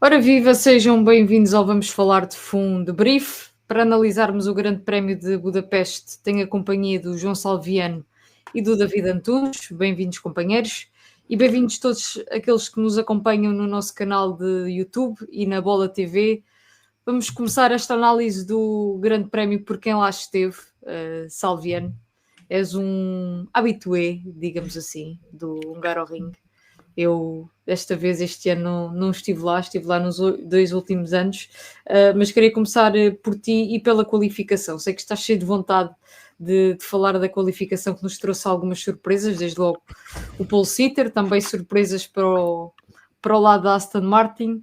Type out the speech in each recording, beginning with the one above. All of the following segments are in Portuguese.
Ora viva, sejam bem-vindos ao Vamos Falar de Fundo de Brief. Para analisarmos o Grande Prémio de Budapeste, tenho a companhia do João Salviano e do David Antunes. Bem-vindos, companheiros, e bem-vindos todos aqueles que nos acompanham no nosso canal de YouTube e na Bola TV. Vamos começar esta análise do Grande Prémio por quem lá esteve. Salviano, és um habitué, digamos assim, do Hungaroring. Eu, desta vez, este ano não estive lá nos 2 últimos anos, mas queria começar por ti e pela qualificação. Sei que estás cheio de vontade de falar da qualificação, que nos trouxe algumas surpresas, desde logo o pole sitter, também surpresas para o lado da Aston Martin.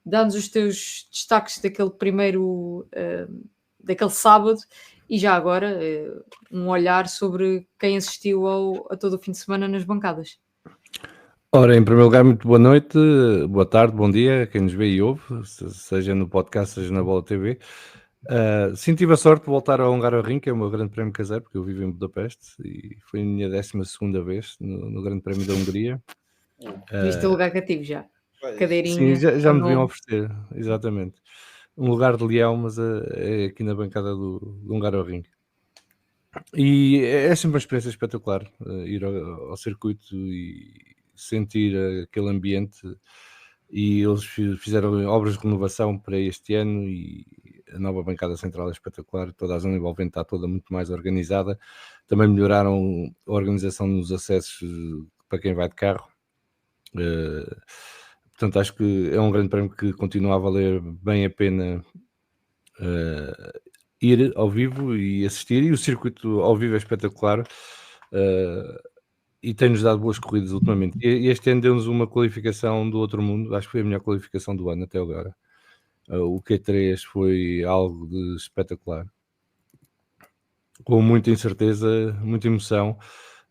Dá-nos os teus destaques daquele primeiro, daquele sábado, e já agora um olhar sobre quem assistiu a todo o fim de semana nas bancadas. Ora, em primeiro lugar, muito boa noite, boa tarde, bom dia, quem nos vê e ouve, seja no podcast, seja na Bola TV. Sim, tive a sorte de voltar ao Hungaroring, que é o meu grande prémio caseiro, porque eu vivo em Budapeste e foi a minha 12ª vez no Grande Prémio da Hungria. Viste o lugar cativo já? Sim, Cadeirinha, já me com deviam nome. oferecer, exatamente. Um lugar de leão, mas é aqui na bancada do Hungaroring. E é sempre uma experiência espetacular, ir ao circuito e sentir aquele ambiente. E eles fizeram obras de renovação para este ano e a nova bancada central é espetacular, toda a zona envolvente está toda muito mais organizada. Também melhoraram a organização nos acessos para quem vai de carro. Portanto, acho que é um grande prémio que continua a valer bem a pena ir ao vivo e assistir, e o circuito ao vivo é espetacular. E tem-nos dado boas corridas ultimamente. E este ano deu-nos uma qualificação do outro mundo, acho que foi a melhor qualificação do ano até agora. O Q3 foi algo de espetacular, com muita incerteza, muita emoção.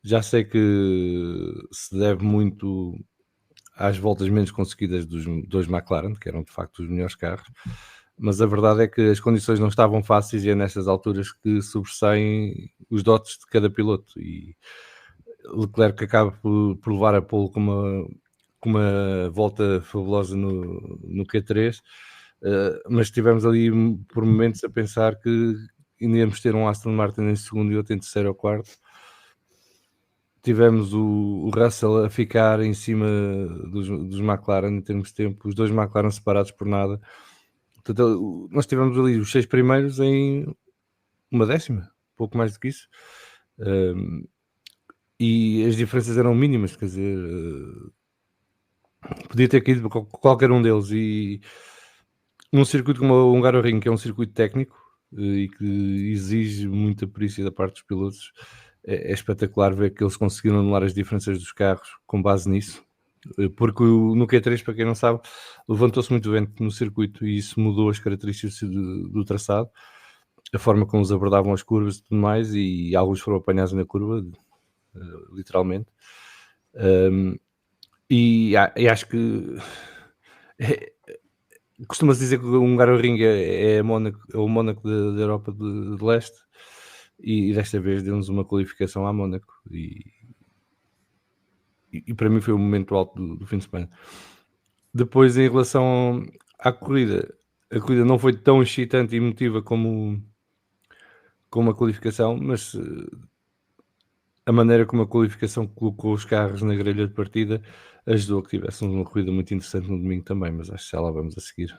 Já sei que se deve muito às voltas menos conseguidas dos dois McLaren, que eram de facto os melhores carros, mas a verdade é que as condições não estavam fáceis e é nestas alturas que sobressaem os dotes de cada piloto. E Leclerc acaba por levar a pole com uma volta fabulosa no Q3, mas estivemos ali por momentos a pensar que ainda íamos ter um Aston Martin em segundo e outro em terceiro ou quarto. Tivemos o Russell a ficar em cima dos McLaren em termos de tempo, os dois McLaren separados por nada. Portanto, nós tivemos ali os 6 primeiros em uma décima, pouco mais do que isso. E as diferenças eram mínimas, quer dizer, podia ter caído qualquer um deles. E num circuito como o Hungaroring, que é um circuito técnico e que exige muita perícia da parte dos pilotos, é espetacular ver que eles conseguiram anular as diferenças dos carros com base nisso, porque no Q3, para quem não sabe, levantou-se muito vento no circuito e isso mudou as características do traçado, a forma como eles abordavam as curvas e tudo mais, e alguns foram apanhados na curva, literalmente. E acho que costuma-se dizer que o Hungaroring é o Mónaco da Europa de Leste, e desta vez deu-nos uma qualificação à Mónaco, e para mim foi o momento alto do fim de semana. Depois, em relação à corrida, a corrida não foi tão excitante e emotiva como a qualificação, mas a maneira como a qualificação colocou os carros na grelha de partida ajudou a que tivéssemos uma corrida muito interessante no domingo também, mas acho que já lá vamos a seguir.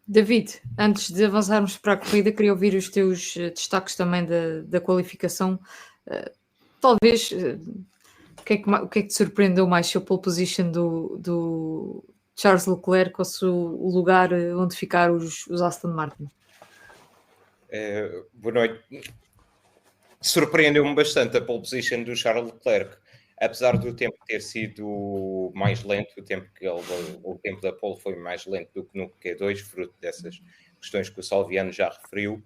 David, antes de avançarmos para a corrida, queria ouvir os teus destaques também da qualificação. Talvez, o que é que te surpreendeu mais? Se a pole position do Charles Leclerc ou se o lugar onde ficar os Aston Martin? Boa noite. Surpreendeu-me bastante a pole position do Charles Leclerc, apesar do tempo ter sido mais lento, o tempo da pole foi mais lento do que no Q2, fruto dessas questões que o Salviano já referiu.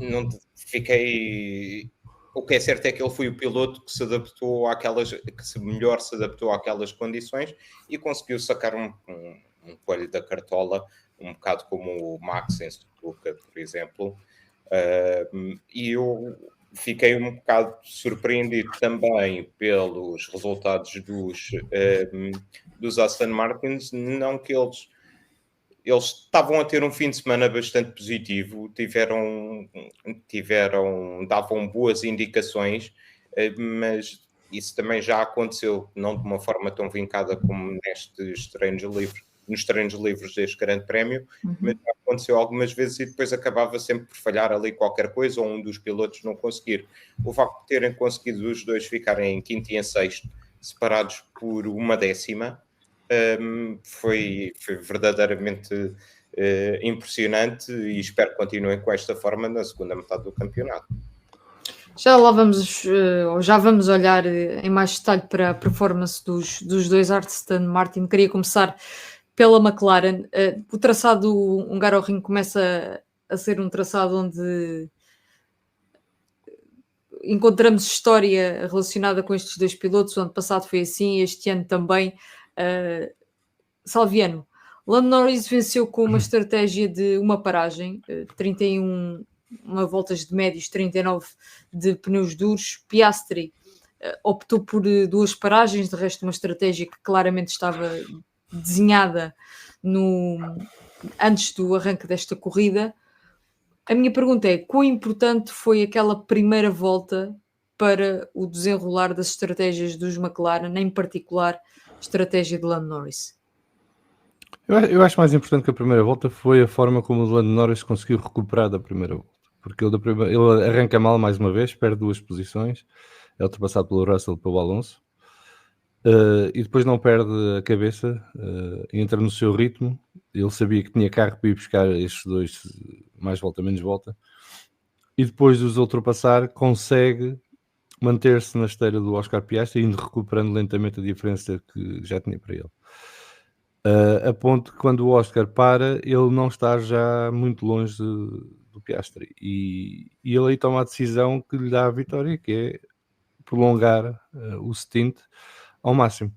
Não fiquei... O que é certo é que ele foi o piloto que melhor se adaptou àquelas condições e conseguiu sacar um coelho da cartola, um bocado como o Max em Stuttgart, por exemplo. E eu Fiquei um bocado surpreendido também pelos resultados dos Aston Martins, não que eles estavam a ter um fim de semana bastante positivo, davam boas indicações, mas isso também já aconteceu, não de uma forma tão vincada como nos treinos livres deste Grande Prémio, mas já aconteceu algumas vezes e depois acabava sempre por falhar ali qualquer coisa ou um dos pilotos não conseguir. O facto de terem conseguido os dois ficarem em quinto e em sexto, separados por uma décima, foi verdadeiramente impressionante e espero que continuem com esta forma na segunda metade do campeonato. Já vamos olhar em mais detalhe para a performance dos dois Aston Martin. Queria começar pela McLaren. O traçado do Hungaroring começa a ser um traçado onde encontramos história relacionada com estes dois pilotos. O ano passado foi assim, este ano também. Salviano, Lando Norris venceu com uma estratégia de uma paragem, 31 voltas de médios, 39 de pneus duros. Piastri optou por duas paragens, de resto uma estratégia que claramente estava desenhada antes do arranque desta corrida. A minha pergunta é, quão importante foi aquela primeira volta para o desenrolar das estratégias dos McLaren, em particular a estratégia de Lando Norris? Eu acho mais importante que a primeira volta foi a forma como o Lando Norris conseguiu recuperar da primeira volta, porque ele arranca mal mais uma vez, perde duas posições, é ultrapassado pelo Russell e pelo Alonso, e depois não perde a cabeça, entra no seu ritmo. Ele sabia que tinha carro para ir buscar estes dois, mais volta, menos volta, e depois de os ultrapassar consegue manter-se na esteira do Oscar Piastri, indo recuperando lentamente a diferença que já tinha para ele. A ponto que quando o Oscar para, ele não está já muito longe do Piastri, e ele aí toma a decisão que lhe dá a vitória, que é prolongar o stint ao máximo.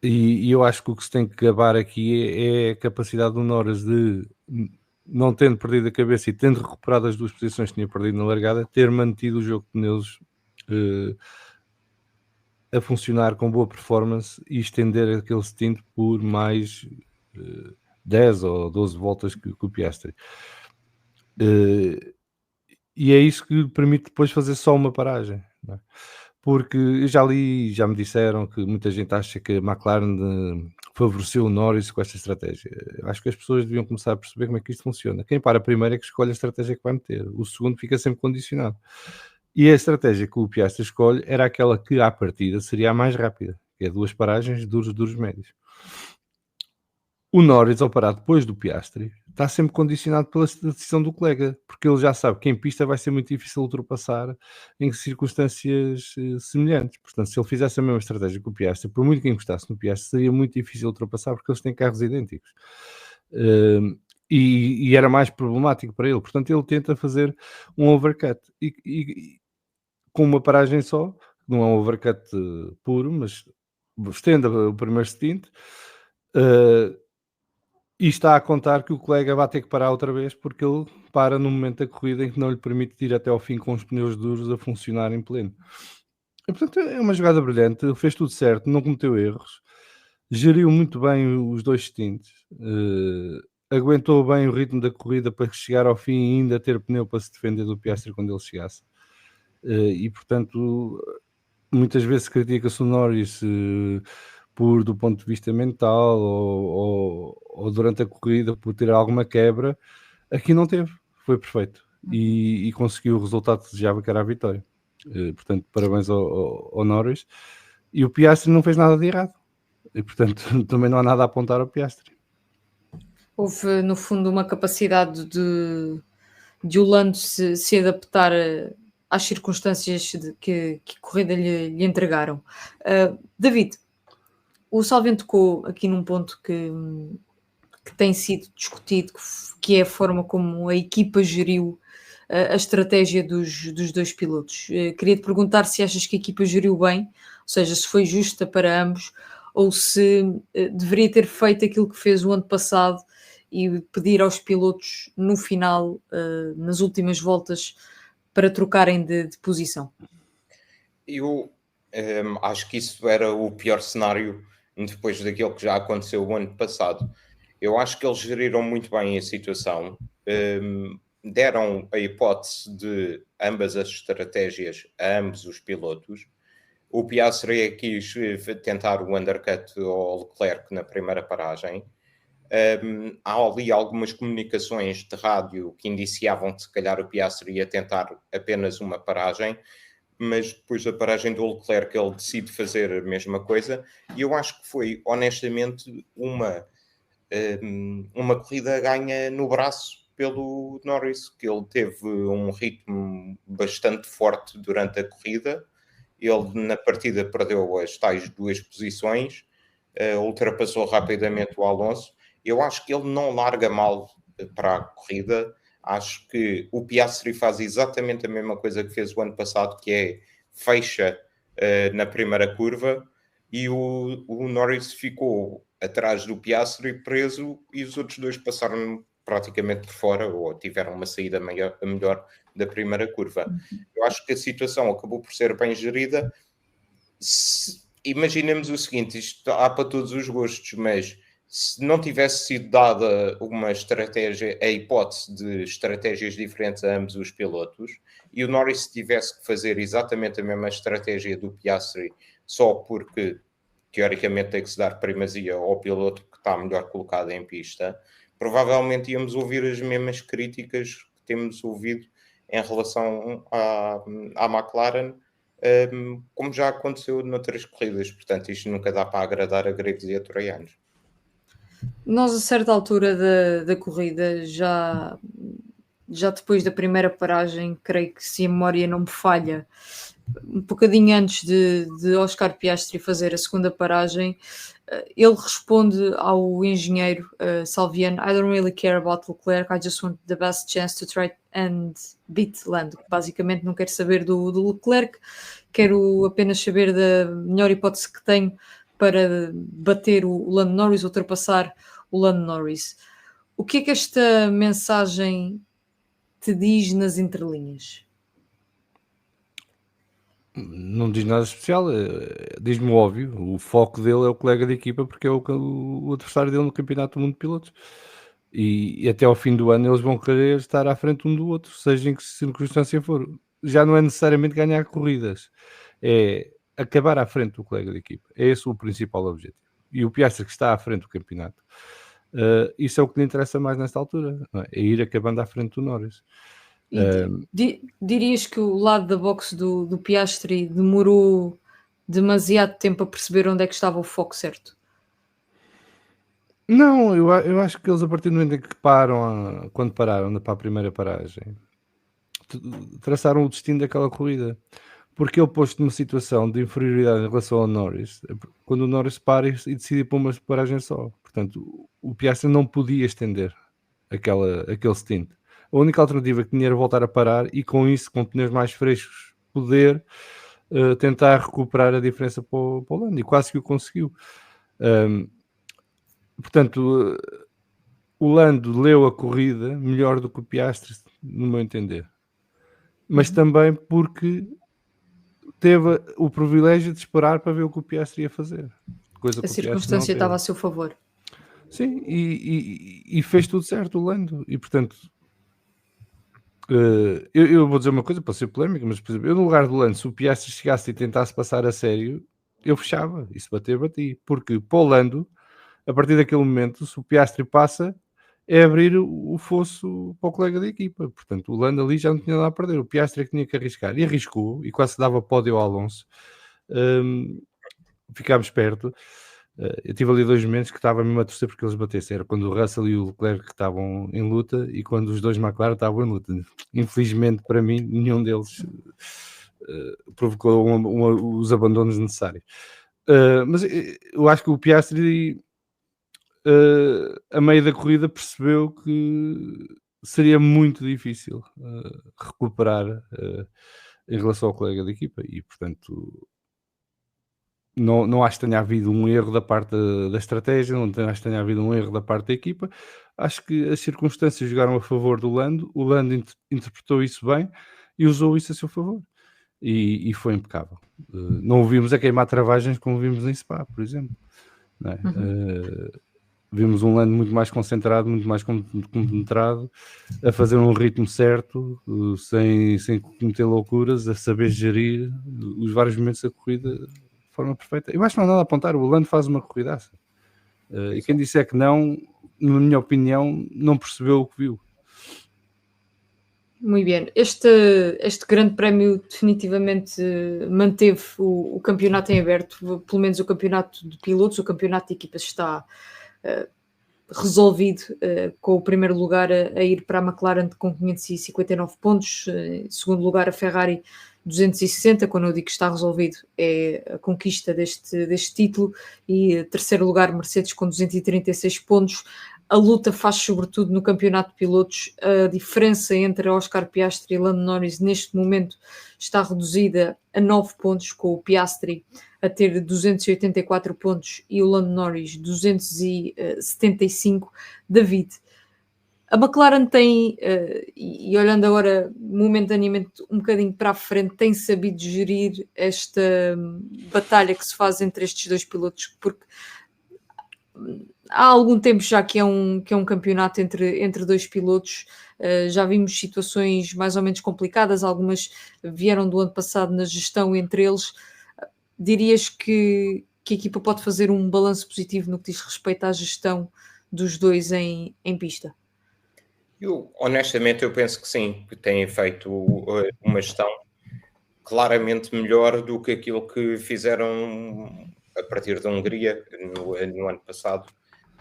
E eu acho que o que se tem que gabar aqui é a capacidade do Norris de, não tendo perdido a cabeça e tendo recuperado as duas posições que tinha perdido na largada, ter mantido o jogo de pneus a funcionar com boa performance e estender aquele stint por mais 10 ou 12 voltas que o Piastri. E é isso que lhe permite depois fazer só uma paragem, não é? Porque eu já li, já me disseram que muita gente acha que a McLaren favoreceu o Norris com esta estratégia. Eu acho que as pessoas deviam começar a perceber como é que isto funciona. Quem para primeiro é que escolhe a estratégia que vai meter. O segundo fica sempre condicionado. E a estratégia que o Piastri escolhe era aquela que, à partida, seria a mais rápida, que é duas paragens, duros, médios. O Norris, ao parar depois do Piastri, está sempre condicionado pela decisão do colega, porque ele já sabe que em pista vai ser muito difícil ultrapassar em circunstâncias semelhantes. Portanto, se ele fizesse a mesma estratégia que o Piastri, por muito que encostasse no Piastri, seria muito difícil ultrapassar, porque eles têm carros idênticos. E era mais problemático para ele. Portanto, ele tenta fazer um overcut. E com uma paragem só, não é um overcut puro, mas estende o primeiro stint, e está a contar que o colega vai ter que parar outra vez, porque ele para no momento da corrida em que não lhe permite ir até ao fim com os pneus duros a funcionar em pleno. E, portanto, é uma jogada brilhante, ele fez tudo certo, não cometeu erros, geriu muito bem os dois stints, aguentou bem o ritmo da corrida para chegar ao fim e ainda ter pneu para se defender do Piastri quando ele chegasse. E, portanto, muitas vezes critica-se o Norris do ponto de vista mental ou durante a corrida por ter alguma quebra. Aqui não teve, foi perfeito e conseguiu o resultado que desejava, que era a vitória. Portanto, parabéns ao Norris. E o Piastri não fez nada de errado e, portanto, também não há nada a apontar ao Piastri. Houve, no fundo, uma capacidade de o Lando se adaptar às circunstâncias que a corrida lhe entregaram. David, o Salviano tocou aqui num ponto que tem sido discutido, que é a forma como a equipa geriu a estratégia dos dois pilotos. Queria te perguntar se achas que a equipa geriu bem, ou seja, se foi justa para ambos, ou se deveria ter feito aquilo que fez o ano passado e pedir aos pilotos no final, nas últimas voltas, para trocarem de posição? Eu acho que isso era o pior cenário depois daquilo que já aconteceu o ano passado. Eu acho que eles geriram muito bem a situação, deram a hipótese de ambas as estratégias a ambos os pilotos. O Piastri quis tentar o undercut ao Leclerc na primeira paragem. Há ali algumas comunicações de rádio que indiciavam que se calhar o Piastri ia tentar apenas uma paragem, mas depois da paragem do Leclerc ele decide fazer a mesma coisa, e eu acho que foi honestamente uma corrida ganha no braço pelo Norris, que ele teve um ritmo bastante forte durante a corrida. Ele na partida perdeu as tais 2 posições, ultrapassou rapidamente o Alonso. Eu acho que ele não larga mal para a corrida. Acho que o Piastri faz exatamente a mesma coisa que fez o ano passado, que é fecha na primeira curva, e o Norris ficou atrás do Piastri preso, e os outros dois passaram praticamente por fora, ou tiveram uma saída melhor da primeira curva. Eu acho que a situação acabou por ser bem gerida. Imaginemos o seguinte, isto há para todos os gostos, mas se não tivesse sido dada uma estratégia, a hipótese de estratégias diferentes a ambos os pilotos, e o Norris tivesse que fazer exatamente a mesma estratégia do Piastri, só porque teoricamente tem que se dar primazia ao piloto que está melhor colocado em pista, provavelmente íamos ouvir as mesmas críticas que temos ouvido em relação à McLaren, como já aconteceu noutras corridas. Portanto, isto nunca dá para agradar a gregos e a troianos. Nós, a certa altura da corrida, já depois da primeira paragem, creio que, se a memória não me falha, um bocadinho antes de Oscar Piastri fazer a segunda paragem, ele responde ao engenheiro Salviano: I don't really care about Leclerc, I just want the best chance to try and beat Lando. Basicamente não quero saber do Leclerc, quero apenas saber da melhor hipótese que tenho para bater o Lando Norris, ultrapassar o Lando Norris. O que é que esta mensagem te diz nas entrelinhas? Não diz nada especial, diz-me o óbvio. O foco dele é o colega de equipa, porque é o adversário dele no Campeonato do Mundo de Pilotos. E até ao fim do ano eles vão querer estar à frente um do outro, seja em que circunstância for. Já não é necessariamente ganhar corridas, é acabar à frente do colega de equipa. É esse o principal objetivo. E o Piastri, que está à frente do campeonato, isso é o que lhe interessa mais nesta altura, não é? É ir acabando à frente do Norris. Dirias que o lado da boxe do Piastri demorou demasiado tempo a perceber onde é que estava o foco certo? Não, eu acho que eles, a partir do momento em que param, quando pararam para a primeira paragem, traçaram o destino daquela corrida. Porque ele posto numa situação de inferioridade em relação ao Norris, quando o Norris para e decide por uma paragem só. Portanto, o Piastri não podia estender aquele stint. A única alternativa que tinha era voltar a parar e, com isso, com pneus mais frescos, poder tentar recuperar a diferença para o Lando, e quase que o conseguiu. Portanto, o Lando leu a corrida melhor do que o Piastri, no meu entender. Mas também porque teve o privilégio de esperar para ver o que o Piastri ia fazer. A circunstância estava a seu favor. Sim, e fez tudo certo o Lando. E, portanto, eu vou dizer uma coisa para ser polémica, mas, por exemplo, eu no lugar do Lando, se o Piastri chegasse e tentasse passar a sério, eu fechava. E se bater, bati. Porque para o Lando, a partir daquele momento, se o Piastri passa, é abrir o fosso para o colega da equipa. Portanto, o Lando ali já não tinha nada a perder. O Piastri é que tinha que arriscar. E arriscou, e quase dava pódio ao Alonso. Ficámos perto. Eu tive ali 2 momentos que estava mesmo a torcer porque eles batessem. Era quando o Russell e o Leclerc estavam em luta e quando os dois McLaren estavam em luta. Infelizmente, para mim, nenhum deles provocou os abandonos necessários. Mas eu acho que o Piastri, a meio da corrida, percebeu que seria muito difícil recuperar em relação ao colega de equipa e, portanto, não acho que tenha havido um erro da parte da estratégia, não acho que tenha havido um erro da parte da equipa. Acho que as circunstâncias jogaram a favor do Lando, o Lando interpretou isso bem e usou isso a seu favor. E foi impecável. Não o vimos a queimar travagens como vimos em Spa, por exemplo. Não é? Vimos um Lando muito mais concentrado, muito mais compenetrado, a fazer um ritmo certo, sem cometer loucuras, a saber gerir os vários momentos da corrida de forma perfeita. Eu acho que não há nada a apontar, o Lando faz uma corridaça. E quem disser que não, na minha opinião, não percebeu o que viu. Muito bem. Este grande prémio definitivamente manteve o campeonato em aberto, pelo menos o campeonato de pilotos, o campeonato de equipas está resolvido, com o primeiro lugar a ir para a McLaren com 559 pontos, em segundo lugar a Ferrari 260, quando eu digo que está resolvido é a conquista deste título, e terceiro lugar Mercedes com 236 pontos. A luta faz sobretudo no campeonato de pilotos. A diferença entre Oscar Piastri e Lando Norris neste momento está reduzida a 9 pontos, com o Piastri a ter 284 pontos e o Lando Norris 275. David, a McLaren tem, e olhando agora momentaneamente um bocadinho para a frente, tem sabido gerir esta batalha que se faz entre estes dois pilotos, porque há algum tempo já que é um campeonato entre dois pilotos. Já vimos situações mais ou menos complicadas, algumas vieram do ano passado na gestão entre eles. Dirias que a equipa pode fazer um balanço positivo no que diz respeito à gestão dos dois em pista? Honestamente, eu penso que sim, que têm feito uma gestão claramente melhor do que aquilo que fizeram a partir da Hungria no ano passado,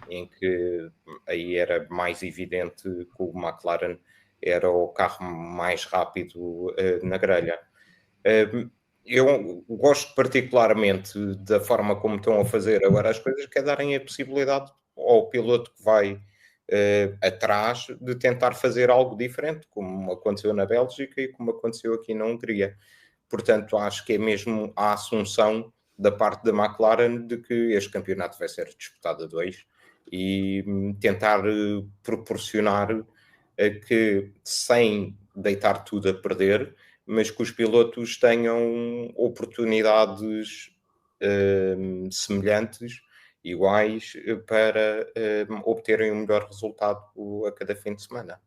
em que aí era mais evidente que o McLaren era o carro mais rápido na grelha. Eu gosto particularmente da forma como estão a fazer agora as coisas, que é darem a possibilidade ao piloto que vai atrás de tentar fazer algo diferente, como aconteceu na Bélgica e como aconteceu aqui na Hungria. Portanto, acho que é mesmo a assunção da parte da McLaren de que este campeonato vai ser disputado a dois e tentar proporcionar que, sem deitar tudo a perder, mas que os pilotos tenham oportunidades semelhantes, iguais, para obterem um melhor resultado a cada fim de semana.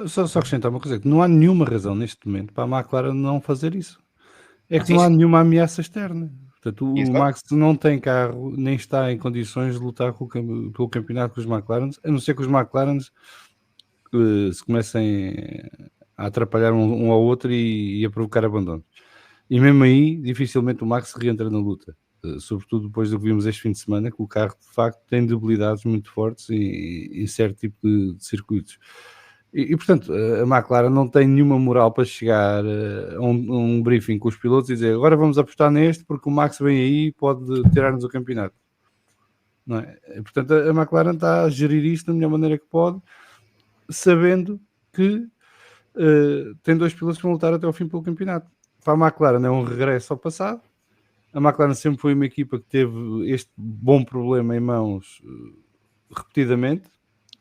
Só acrescentar uma coisa, que não há nenhuma razão neste momento para a McLaren não fazer isso. É que não há nenhuma ameaça externa. Portanto, o Max não tem carro, nem está em condições de lutar pelo campeonato com os McLarens, a não ser que os McLarens se comecem a atrapalhar um ao outro e a provocar abandono. E mesmo aí, dificilmente o Max reentra na luta. Sobretudo depois do que vimos este fim de semana, que o carro de facto tem debilidades muito fortes em certo tipo de circuitos. E portanto, a McLaren não tem nenhuma moral para chegar a um briefing com os pilotos e dizer agora vamos apostar neste porque o Max vem aí e pode tirar-nos o campeonato. Não é? Portanto, a McLaren está a gerir isto da melhor maneira que pode, sabendo que tem dois pilotos que vão lutar até ao fim pelo campeonato. Para a McLaren é um regresso ao passado. A McLaren sempre foi uma equipa que teve este bom problema em mãos repetidamente.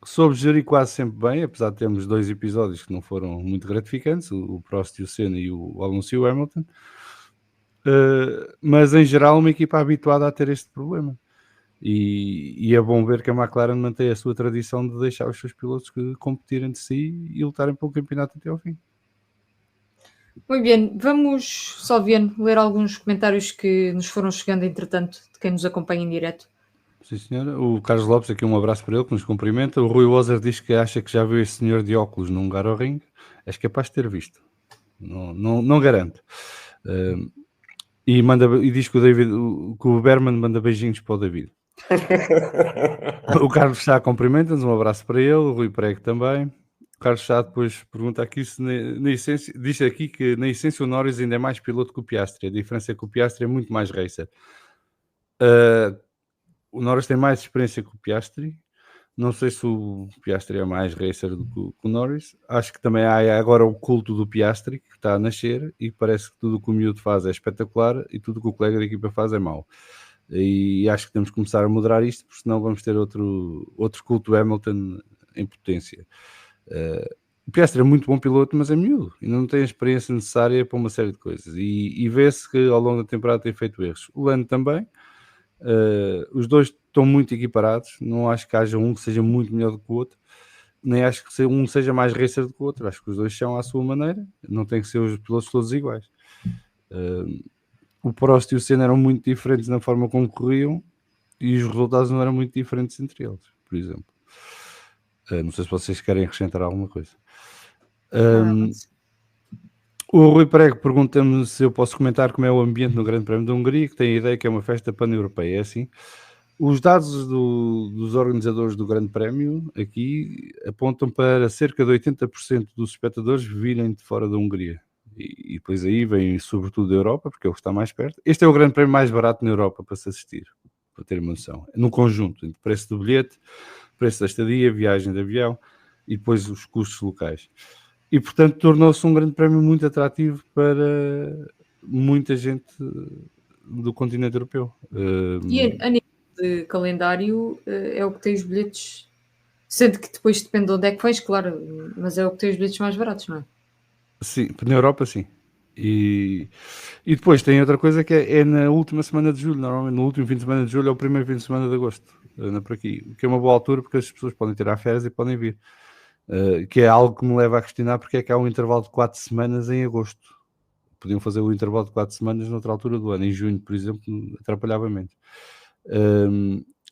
Soube gerir quase sempre bem, apesar de termos dois episódios que não foram muito gratificantes, o Prost e o Senna e o Alonso e o Hamilton, mas em geral uma equipa habituada a ter este problema, e é bom ver que a McLaren mantém a sua tradição de deixar os seus pilotos competirem entre si e lutarem pelo campeonato até ao fim. Muito bem, vamos, Salviano, ler alguns comentários que nos foram chegando entretanto, de quem nos acompanha em direto. Sim, senhora. O Carlos Lopes, aqui um abraço para ele, que nos cumprimenta. O Rui Wozer diz que acha que já viu este senhor de óculos num Hungaroring. És capaz de ter visto. Não garanto. E diz que que o Berman manda beijinhos para o David. O Carlos Chá cumprimenta-nos, um abraço para ele. O Rui Prego também. O Carlos Chá depois pergunta aqui se na essência, diz aqui que na essência o Norris ainda é mais piloto que o Piastri. A diferença é que o Piastri é muito mais racer. O Norris tem mais experiência que o Piastri. Não sei se o Piastri é mais racer do que o Norris. Acho que também há agora o culto do Piastri, que está a nascer, e parece que tudo o que o miúdo faz é espetacular e tudo o que o colega da equipa faz é mau. E acho que temos que começar a moderar isto, porque senão vamos ter outro culto Hamilton em potência. O Piastri é muito bom piloto, mas é miúdo, e não tem a experiência necessária para uma série de coisas, e vê-se que ao longo da temporada tem feito erros. O Lando também. Os dois estão muito equiparados, não acho que haja um que seja muito melhor do que o outro, nem acho que um seja mais racer do que o outro, acho que os dois são à sua maneira, não tem que ser os pilotos todos iguais. O Prost e o Senna eram muito diferentes na forma como corriam, e os resultados não eram muito diferentes entre eles, por exemplo. Não sei se vocês querem acrescentar alguma coisa. O Rui Prego pergunta-me se eu posso comentar como é o ambiente no Grande Prémio da Hungria, que tem a ideia que é uma festa pan-europeia. É assim, os dados dos organizadores do Grande Prémio aqui apontam para cerca de 80% dos espectadores virem de fora da Hungria. E depois aí vem sobretudo da Europa, porque é o que está mais perto. Este é o Grande Prémio mais barato na Europa para se assistir, para ter uma noção. No conjunto, entre preço do bilhete, preço da estadia, viagem de avião e depois os custos locais. E, portanto, tornou-se um grande prémio muito atrativo para muita gente do continente europeu. E a nível de calendário é o que tem os bilhetes, sendo que depois depende de onde é que vais, claro, mas é o que tem os bilhetes mais baratos, não é? Sim, na Europa sim. E depois tem outra coisa que é na última semana de julho, normalmente no último fim de semana de julho é o primeiro fim de semana de agosto, anda por aqui, o que é uma boa altura porque as pessoas podem tirar férias e podem vir. Que é algo que me leva a questionar porque é que há um intervalo de 4 semanas em agosto. Podiam fazer o intervalo de 4 semanas noutra altura do ano, em junho, por exemplo, atrapalhava menos.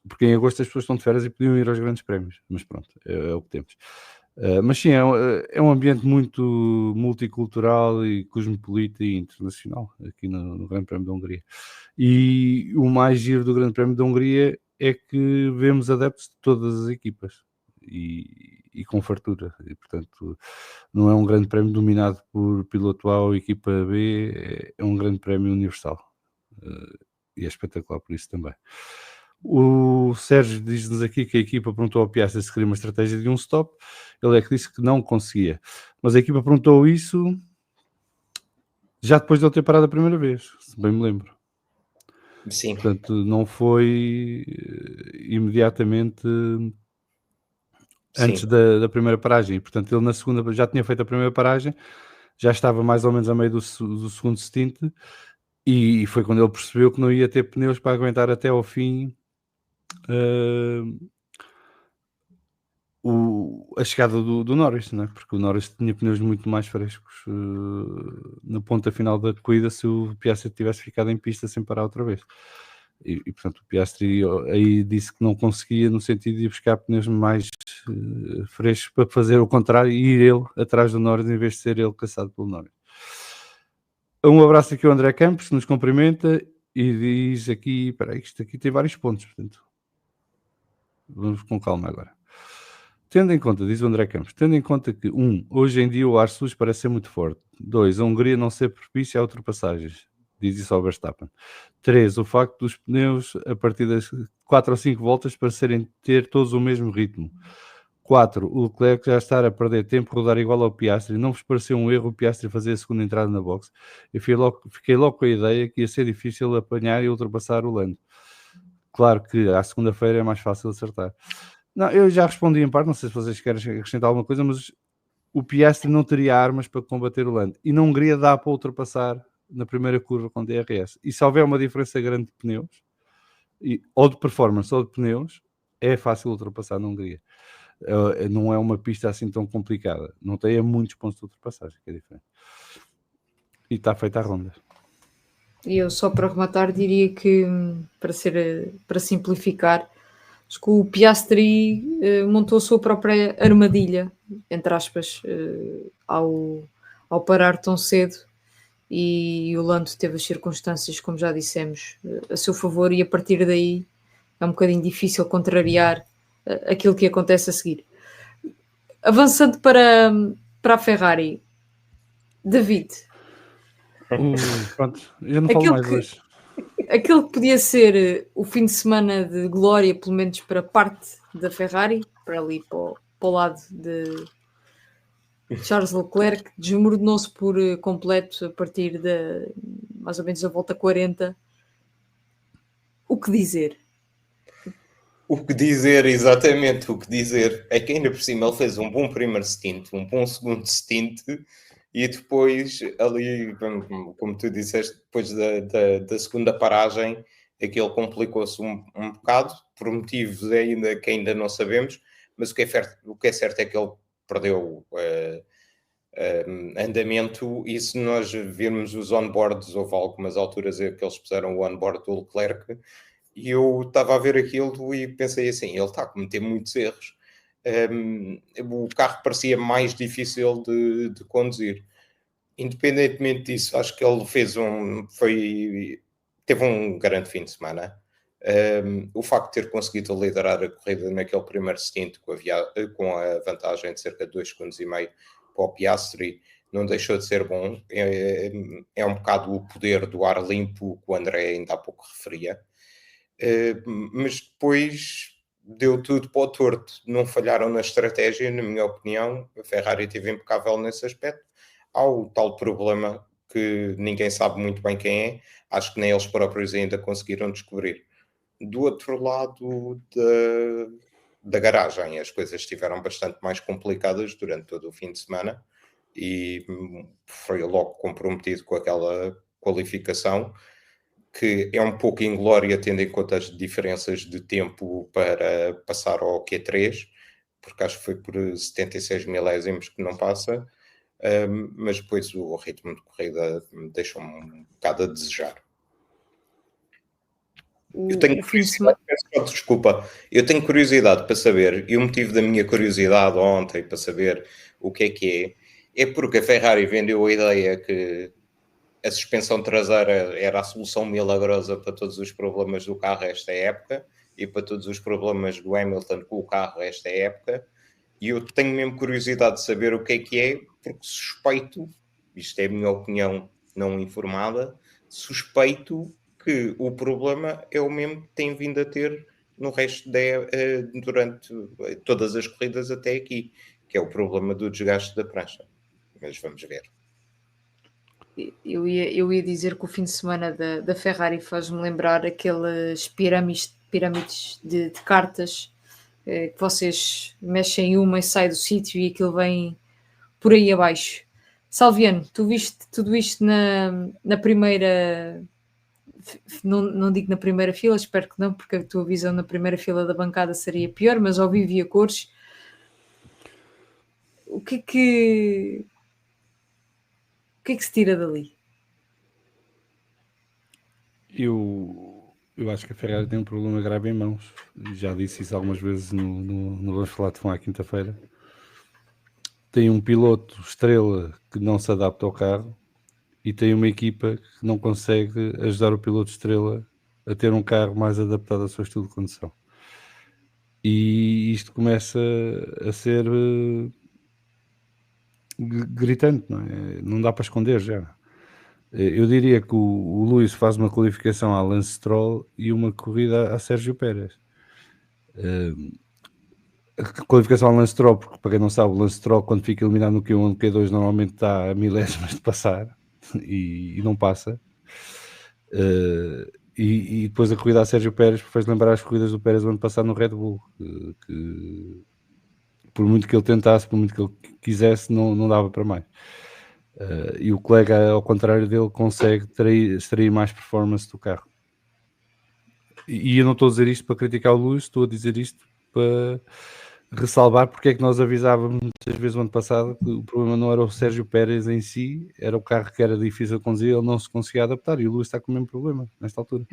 Porque em agosto as pessoas estão de férias e podiam ir aos grandes prémios, mas pronto, é o que temos. Mas sim, é um ambiente muito multicultural e cosmopolita e internacional aqui no Grande Prémio da Hungria. E o mais giro do Grande Prémio da Hungria é que vemos adeptos de todas as equipas e com fartura, e portanto não é um grande prémio dominado por piloto A ou equipa B, é um grande prémio universal, e é espetacular por isso também. O Sérgio diz-nos aqui que a equipa perguntou ao Piastri se queria uma estratégia de um stop, ele é que disse que não conseguia, mas a equipa perguntou isso já depois de ele ter parado a primeira vez, se bem me lembro. Sim. Portanto, não foi imediatamente antes da primeira paragem, e portanto ele na segunda já tinha feito a primeira paragem, já estava mais ou menos a meio do segundo stint, e foi quando ele percebeu que não ia ter pneus para aguentar até ao fim a chegada do Norris, não é? Porque o Norris tinha pneus muito mais frescos na ponta final da corrida se o Piastri tivesse ficado em pista sem parar outra vez. E portanto o Piastri aí disse que não conseguia, no sentido de ir buscar pneus mais frescos para fazer o contrário e ir ele atrás do Norris em vez de ser ele caçado pelo Norris. Um abraço aqui ao André Campos, que nos cumprimenta e diz aqui, espera aí, isto aqui tem vários pontos, portanto vamos com calma agora. Tendo em conta, diz o André Campos, tendo em conta que, hoje em dia o ar sujo parece ser muito forte. 2, a Hungria não ser propícia a ultrapassagens. Diz isso ao Verstappen. 3, o facto dos pneus, a partir das 4 ou 5 voltas, parecerem ter todos o mesmo ritmo. 4, o Leclerc já estar a perder tempo, rodar igual ao Piastri. Não vos pareceu um erro o Piastri fazer a segunda entrada na box? Eu fiquei logo com a ideia que ia ser difícil apanhar e ultrapassar o Lando. Claro que à segunda-feira é mais fácil acertar. Não, eu já respondi em parte, não sei se vocês querem acrescentar alguma coisa, mas o Piastri não teria armas para combater o Lando. E na Hungria dá para ultrapassar na primeira curva com DRS. E se houver uma diferença grande de pneus, ou de performance ou de pneus, é fácil ultrapassar na Hungria. Não é uma pista assim tão complicada. Não tem muitos pontos de ultrapassagem, que é diferente. E está feita a ronda. E eu só para rematar diria que, para simplificar, acho que o Piastri montou a sua própria armadilha, entre aspas, ao parar tão cedo, e o Lando teve as circunstâncias, como já dissemos, a seu favor, e a partir daí é um bocadinho difícil contrariar aquilo que acontece a seguir. Avançando para a Ferrari, David. Pronto, eu não falo mais hoje. Aquele que podia ser o fim de semana de glória, pelo menos para parte da Ferrari, para ali para o lado de Charles Leclerc, desmoronou-se por completo a partir de mais ou menos a volta 40. O que dizer? O que dizer, exatamente, o que dizer é que ainda por cima ele fez um bom primeiro stint, um bom segundo stint, e depois ali, como tu disseste, depois da segunda paragem, aquilo complicou-se um bocado, por motivos que ainda não sabemos, mas o que é certo é que ele perdeu andamento, e se nós virmos os onboards, houve algumas alturas em que eles puseram o onboard do Leclerc, e eu estava a ver aquilo e pensei assim, ele está a cometer muitos erros. O carro parecia mais difícil de conduzir. Independentemente disso, acho que ele teve um grande fim de semana. O facto de ter conseguido liderar a corrida naquele primeiro stint com a vantagem de cerca de 2,5 segundos para o Piastri não deixou de ser bom. É um bocado o poder do ar limpo que o André ainda há pouco referia. Mas depois deu tudo para o torto. Não falharam na estratégia, na minha opinião. A Ferrari esteve impecável nesse aspecto. Há o tal problema que ninguém sabe muito bem quem é. Acho que nem eles próprios ainda conseguiram descobrir. Do outro lado da garagem, as coisas estiveram bastante mais complicadas durante todo o fim de semana e foi logo comprometido com aquela qualificação, que é um pouco inglória tendo em conta as diferenças de tempo para passar ao Q3, porque acho que foi por 76 milésimos que não passa, mas depois o ritmo de corrida deixou-me um bocado a desejar. Eu tenho curiosidade, desculpa, eu tenho curiosidade para saber, e o motivo da minha curiosidade ontem para saber o que é porque a Ferrari vendeu a ideia que a suspensão traseira era a solução milagrosa para todos os problemas do carro esta época e para todos os problemas do Hamilton com o carro esta época, e eu tenho mesmo curiosidade de saber o que é, porque suspeito, isto é a minha opinião não informada, suspeito que o problema é o mesmo que tem vindo a ter no resto durante todas as corridas até aqui, que é o problema do desgaste da prancha. Mas vamos ver. Eu ia dizer que o fim de semana da Ferrari faz-me lembrar aquelas pirâmides de cartas que vocês mexem uma e sai do sítio e aquilo vem por aí abaixo. Salviano, tu viste tudo isto na primeira... Não digo na primeira fila, espero que não, porque a tua visão na primeira fila da bancada seria pior, mas ao vivo e a cores. O que é que se tira dali? Eu acho que a Ferrari tem um problema grave em mãos. Já disse isso algumas vezes no Vamos Falar de Fã à quinta-feira. Tem um piloto estrela que não se adapta ao carro e tem uma equipa que não consegue ajudar o piloto estrela a ter um carro mais adaptado ao seu estilo de condução. E isto começa a ser gritante, não é? Não dá para esconder já. Eu diria que o Lewis faz uma qualificação a Lance Stroll e uma corrida a Sérgio Pérez. A qualificação a Lance Stroll, porque para quem não sabe, o Lance Stroll quando fica eliminado no Q1 ou no Q2 normalmente está a milésimas de passar e não passa. E depois a corrida a Sérgio Pérez fez lembrar as corridas do Pérez do ano passado no Red Bull, que por muito que ele tentasse, por muito que ele quisesse, não dava para mais. E o colega, ao contrário dele, consegue extrair mais performance do carro. E eu não estou a dizer isto para criticar o Lewis, estou a dizer isto para ressalvar porque é que nós avisávamos muitas vezes o ano passado que o problema não era o Sérgio Pérez em si, era o carro que era difícil de conduzir, ele não se conseguia adaptar, e o Lewis está com o mesmo problema nesta altura.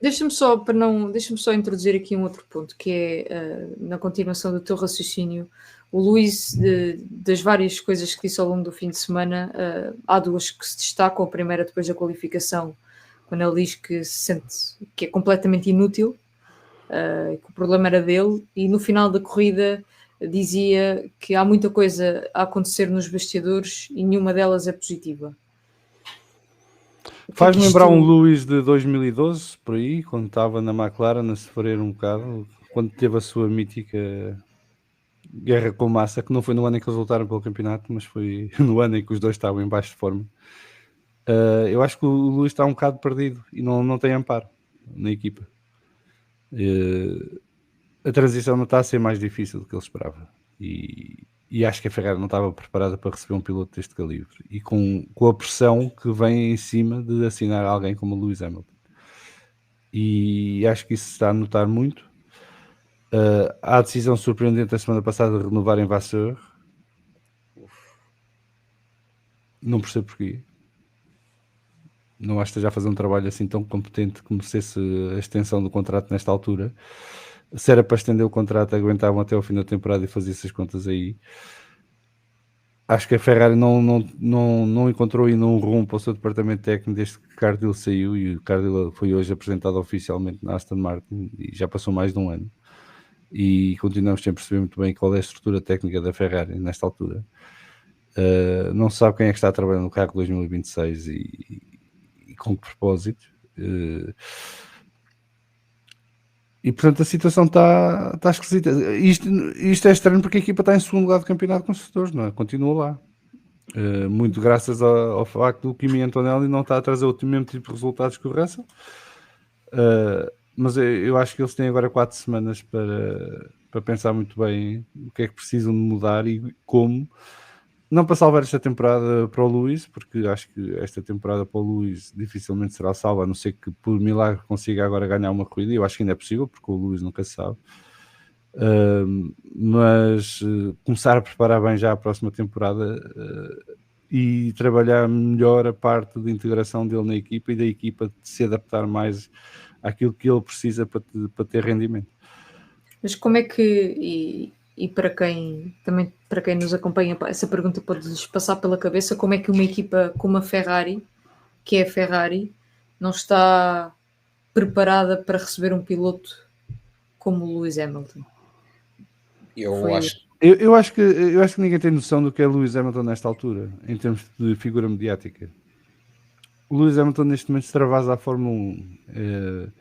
Deixa-me só introduzir aqui um outro ponto, que é na continuação do teu raciocínio. O Luís, das várias coisas que disse ao longo do fim de semana, há duas que se destacam. A primeira, depois da qualificação, quando ele diz que se sente que é completamente inútil, que o problema era dele, e no final da corrida dizia que há muita coisa a acontecer nos bastidores e nenhuma delas é positiva. Faz-me lembrar um Lewis de 2012, por aí, quando estava na McLaren a sofrer um bocado, quando teve a sua mítica guerra com Massa, que não foi no ano em que eles lutaram pelo campeonato, mas foi no ano em que os dois estavam em baixo de forma. Eu acho que o Lewis está um bocado perdido e não tem amparo. na equipa. A transição não está a ser mais difícil do que ele esperava. E acho que a Ferrari não estava preparada para receber um piloto deste calibre. E com a pressão que vem em cima de assinar alguém como o Lewis Hamilton. E acho que isso se está a notar muito. Há a decisão surpreendente da semana passada de renovarem Vasseur. Não percebo porquê. Não acho que esteja a fazer um trabalho assim tão competente que merecesse a extensão do contrato nesta altura. Se era para estender o contrato, aguentavam até o fim da temporada e faziam essas contas aí. Acho que a Ferrari não encontrou ainda um rumo para o seu departamento técnico desde que Cardil saiu, e o Cardil foi hoje apresentado oficialmente na Aston Martin e já passou mais de um ano. E continuamos sem perceber muito bem qual é a estrutura técnica da Ferrari nesta altura. Não se sabe quem é que está a trabalhar no carro 2026 e com que propósito. E portanto a situação está esquisita. Isto é estranho porque a equipa está em segundo lugar do campeonato de construtores, não é? Continua lá. Muito graças ao facto do Kimi Antonelli não está a trazer o mesmo tipo de resultados que o Russell. Mas eu acho que eles têm agora 4 semanas para pensar muito bem o que é que precisam de mudar e como. Não para salvar esta temporada para o Lewis, porque acho que esta temporada para o Lewis dificilmente será salva, a não ser que por milagre consiga agora ganhar uma corrida. Eu acho que ainda é possível, porque o Lewis nunca se sabe. Mas começar a preparar bem já a próxima temporada e trabalhar melhor a parte de integração dele na equipa e da equipa de se adaptar mais àquilo que ele precisa para ter rendimento. Mas como é que, e para quem nos acompanha, essa pergunta pode-lhes passar pela cabeça, como é que uma equipa como a Ferrari, que é a Ferrari, não está preparada para receber um piloto como o Lewis Hamilton? Eu acho que ninguém tem noção do que é Lewis Hamilton nesta altura, em termos de figura mediática. O Lewis Hamilton neste momento extravasa a Fórmula 1.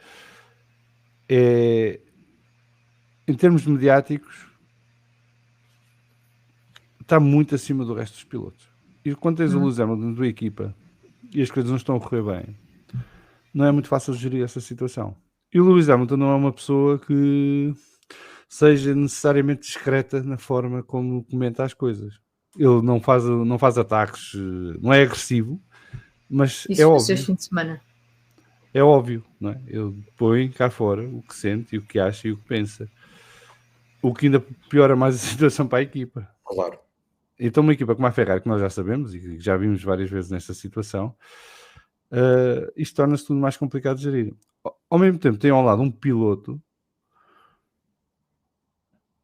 Em termos mediáticos, está muito acima do resto dos pilotos. E quando tens o Lewis Hamilton na tua equipa e as coisas não estão a correr bem, não é muito fácil gerir essa situação. E o Lewis Hamilton não é uma pessoa que seja necessariamente discreta na forma como comenta as coisas. Ele não faz ataques, não é agressivo, mas isso é óbvio. Este fim de semana. É óbvio, não é? Ele põe cá fora o que sente e o que acha e o que pensa. O que ainda piora mais a situação para a equipa. Claro. Então uma equipa como a Ferrari, que nós já sabemos e já vimos várias vezes nesta situação, isto torna-se tudo mais complicado de gerir. Ao mesmo tempo tem ao lado um piloto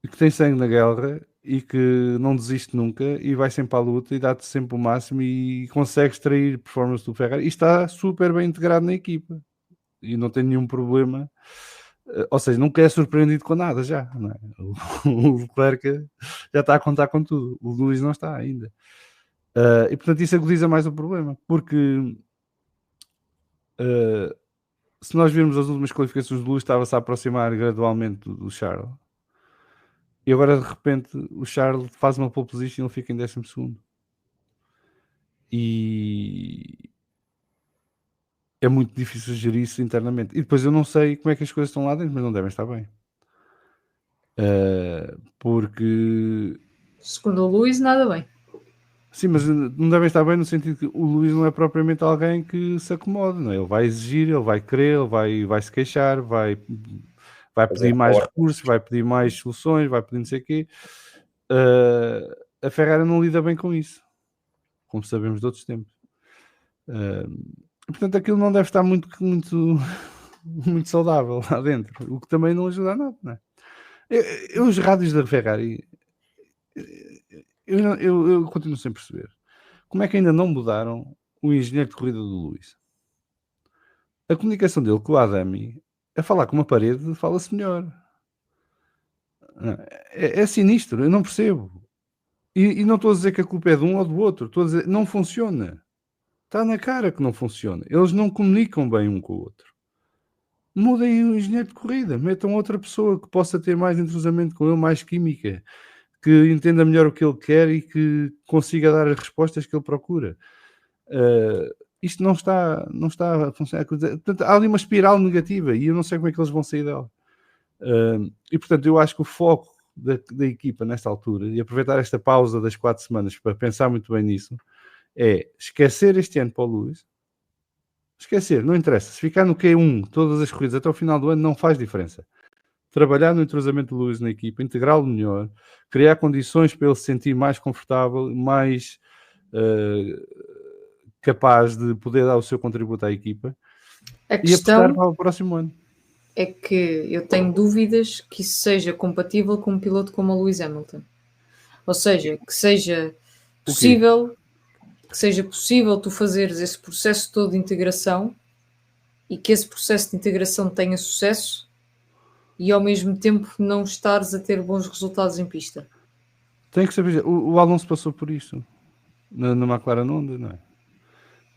que tem sangue na guerra e que não desiste nunca e vai sempre à luta e dá-te sempre o máximo e consegue extrair performance do Ferrari e está super bem integrado na equipa e não tem nenhum problema, ou seja, nunca é surpreendido com nada já, não é? O Leclerc já está a contar com tudo, o Lewis não está ainda, e portanto isso agudiza mais o problema, porque se nós virmos as últimas qualificações do Lewis, estava-se a aproximar gradualmente do Charles. E agora, de repente, o Charles faz uma pole position e ele fica em 12º. E é muito difícil gerir isso internamente. E depois eu não sei como é que as coisas estão lá dentro, mas não devem estar bem. Porque... Segundo o Lewis, nada bem. Sim, mas não devem estar bem no sentido que o Lewis não é propriamente alguém que se acomode. Não é? Ele vai exigir, ele vai querer, ele vai se queixar, vai pedir mais recursos, vai pedir mais soluções, vai pedir não sei o quê. A Ferrari não lida bem com isso, como sabemos de outros tempos. Portanto, aquilo não deve estar muito saudável lá dentro, o que também não ajuda a nada, não é? Os rádios da Ferrari, eu continuo sem perceber como é que ainda não mudaram o engenheiro de corrida do Lewis. A comunicação dele com o Adami, a falar com uma parede, fala-se melhor. É sinistro, eu não percebo. E não estou a dizer que a culpa é de um ou do outro, estou a dizer não funciona. Está na cara que não funciona. Eles não comunicam bem um com o outro. Mudem o engenheiro de corrida, metam outra pessoa que possa ter mais entrosamento com ele, mais química, que entenda melhor o que ele quer e que consiga dar as respostas que ele procura. isto não está a funcionar. Portanto, há ali uma espiral negativa e eu não sei como é que eles vão sair dela. E portanto, eu acho que o foco da equipa nesta altura, e aproveitar esta pausa das 4 semanas para pensar muito bem nisso, é esquecer este ano para o Lewis. Esquecer, não interessa. Se ficar no Q1 todas as corridas até o final do ano, não faz diferença. Trabalhar no entrosamento do Lewis na equipa, integrá-lo melhor, criar condições para ele se sentir mais confortável, mais capaz de poder dar o seu contributo à equipa e apostar para o próximo ano. É que eu tenho dúvidas que isso seja compatível com um piloto como o Lewis Hamilton. Ou seja, que seja possível tu fazeres esse processo todo de integração e que esse processo de integração tenha sucesso e ao mesmo tempo não estares a ter bons resultados em pista. Tem que saber, o Alonso passou por isso na McLaren Honda, não é?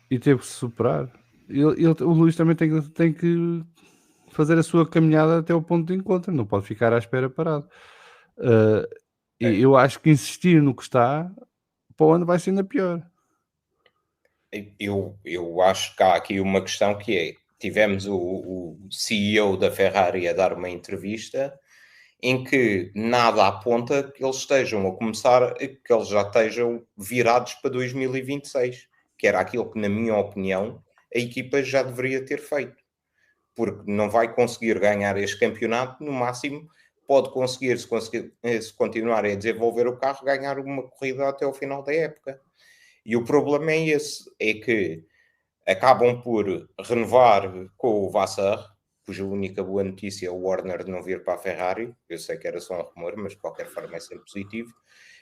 E teve que se superar. O Luís também tem que fazer a sua caminhada até o ponto de encontro, não pode ficar à espera parado. Eu acho que insistir no que está, para o ano vai ser ainda pior. Eu acho que há aqui uma questão que é, tivemos o CEO da Ferrari a dar uma entrevista em que nada aponta que eles estejam a começar, que eles já estejam virados para 2026, que era aquilo que, na minha opinião, a equipa já deveria ter feito. Porque não vai conseguir ganhar este campeonato, no máximo pode conseguir, se continuar a desenvolver o carro, ganhar uma corrida até o final da época. E o problema é esse, é que acabam por renovar com o Vassar, cuja única boa notícia é o Warner não vir para a Ferrari. Eu sei que era só um rumor, mas de qualquer forma é sempre positivo.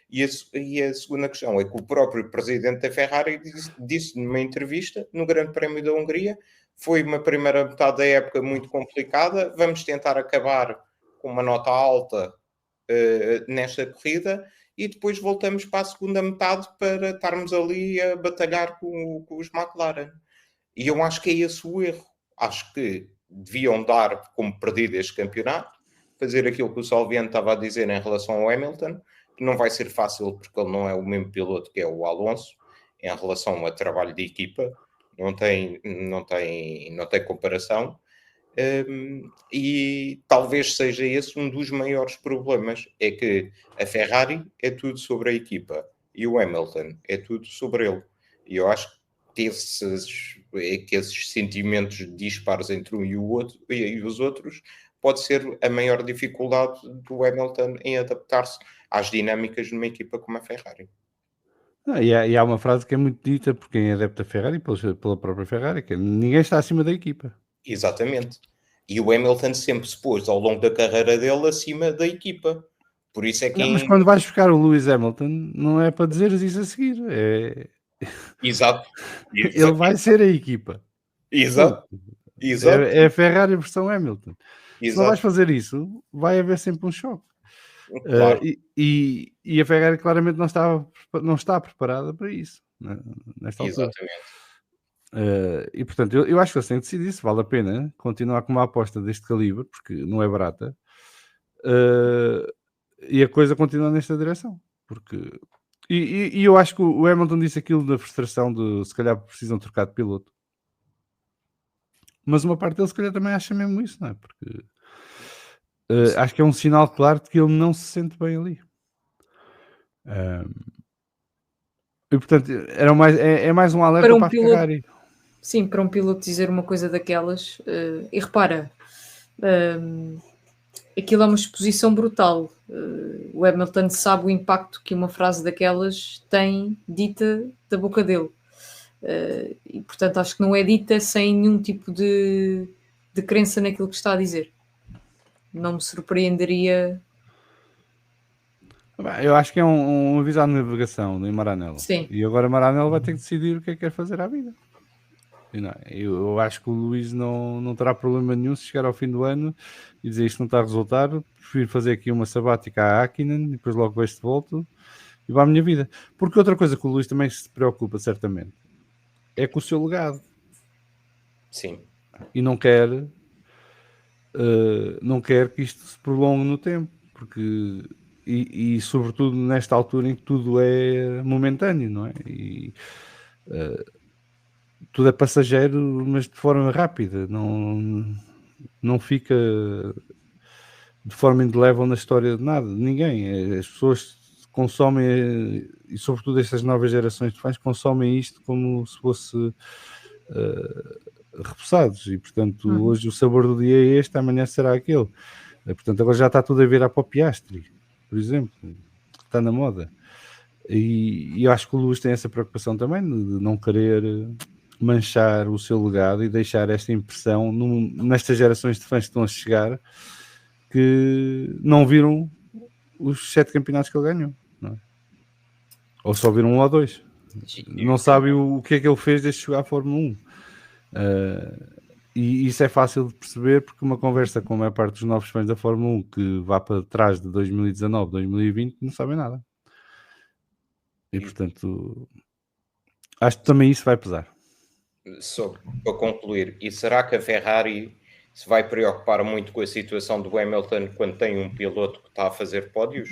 E a segunda questão é que o próprio presidente da Ferrari disse numa entrevista no Grande Prémio da Hungria: foi uma primeira metade da época muito complicada, vamos tentar acabar com uma nota alta nesta corrida e depois voltamos para a segunda metade para estarmos ali a batalhar com os McLaren. E eu acho que é esse o erro. Acho que deviam dar como perdido este campeonato, fazer aquilo que o Salviano estava a dizer em relação ao Hamilton, que não vai ser fácil porque ele não é o mesmo piloto que é o Alonso, em relação a trabalho de equipa, não tem comparação. E talvez seja esse um dos maiores problemas, é que a Ferrari é tudo sobre a equipa e o Hamilton é tudo sobre ele. E eu acho que esses sentimentos dispares entre um e os outros pode ser a maior dificuldade do Hamilton em adaptar-se às dinâmicas de uma equipa como a Ferrari. E há uma frase que é muito dita por quem é adepto da Ferrari, pela própria Ferrari, que é: ninguém está acima da equipa. Exatamente. E o Hamilton sempre se pôs ao longo da carreira dele acima da equipa. Por isso é que... Mas quando vais buscar o Lewis Hamilton, não é para dizeres isso a seguir. Exato. Ele vai ser a equipa. Exato. É a Ferrari versão Hamilton. Exato. Se não vais fazer isso, vai haver sempre um choque. Claro. E a Ferrari claramente não está preparada para isso, nesta altura. Exatamente. E portanto, eu acho que eles têm que decidir se vale a pena continuar com uma aposta deste calibre, porque não é barata, e a coisa continua nesta direção. E eu acho que o Hamilton disse aquilo da frustração de se calhar precisam trocar de piloto. Mas uma parte dele se calhar também acha mesmo isso, não é? Porque acho que é um sinal claro de que ele não se sente bem ali. E portanto, é mais um alerta para a Ferrari. Sim, para um piloto dizer uma coisa daquelas. E repara, aquilo é uma exposição brutal. O Hamilton sabe o impacto que uma frase daquelas tem dita da boca dele. E portanto acho que não é dita sem nenhum tipo de crença naquilo que está a dizer. Não me surpreenderia. Eu acho que é um aviso à navegação em Maranello. Sim. E agora Maranello vai ter que decidir o que é que quer fazer à vida. Eu acho que o Luís não terá problema nenhum se chegar ao fim do ano e dizer isto não está a resultar, prefiro fazer aqui uma sabática à Hakkinen e depois logo vejo de volta e vá à minha vida. Porque outra coisa que o Luís também se preocupa certamente é com o seu legado. Sim. E não quer que isto se prolongue no tempo, porque e sobretudo nesta altura em que tudo é momentâneo, não é? tudo é passageiro, mas de forma rápida, não fica de forma indelével na história de nada, de ninguém. As pessoas consomem, e sobretudo estas novas gerações de fãs, consomem isto como se fosse repousados, e portanto hoje o sabor do dia é este, amanhã será aquele. Portanto agora já está tudo a virar para o Piastri, por exemplo, que está na moda. E eu acho que o Lewis tem essa preocupação também de não querer manchar o seu legado e deixar esta impressão nestas gerações de fãs que estão a chegar, que não viram os 7 campeonatos que ele ganhou, não é? Ou só viram 1 ou 2. Não sabem o que é que ele fez desde chegar à Fórmula 1. E isso é fácil de perceber, porque uma conversa com a maior parte dos novos fãs da Fórmula 1 que vá para trás de 2019, 2020, não sabem nada. E portanto, acho que também isso vai pesar. Só para concluir, e será que a Ferrari se vai preocupar muito com a situação do Hamilton quando tem um piloto que está a fazer pódios?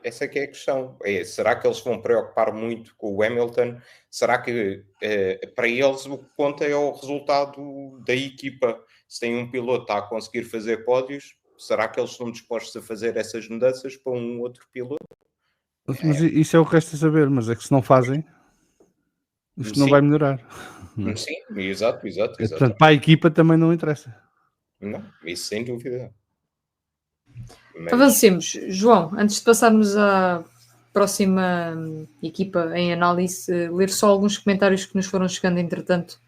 Essa que é a questão. Será que eles vão preocupar muito com o Hamilton? Será que para eles o que conta é o resultado da equipa? Se tem um piloto que está a conseguir fazer pódios, será que eles estão dispostos a fazer essas mudanças para um outro piloto? Mas isso é o que resta saber, mas é que se não fazem, isto não vai melhorar. Não é? Sim, exato. Portanto, para a equipa também não interessa. Não, isso sem dúvida. Mas... Avancemos. João, antes de passarmos à próxima equipa em análise, ler só alguns comentários que nos foram chegando entretanto.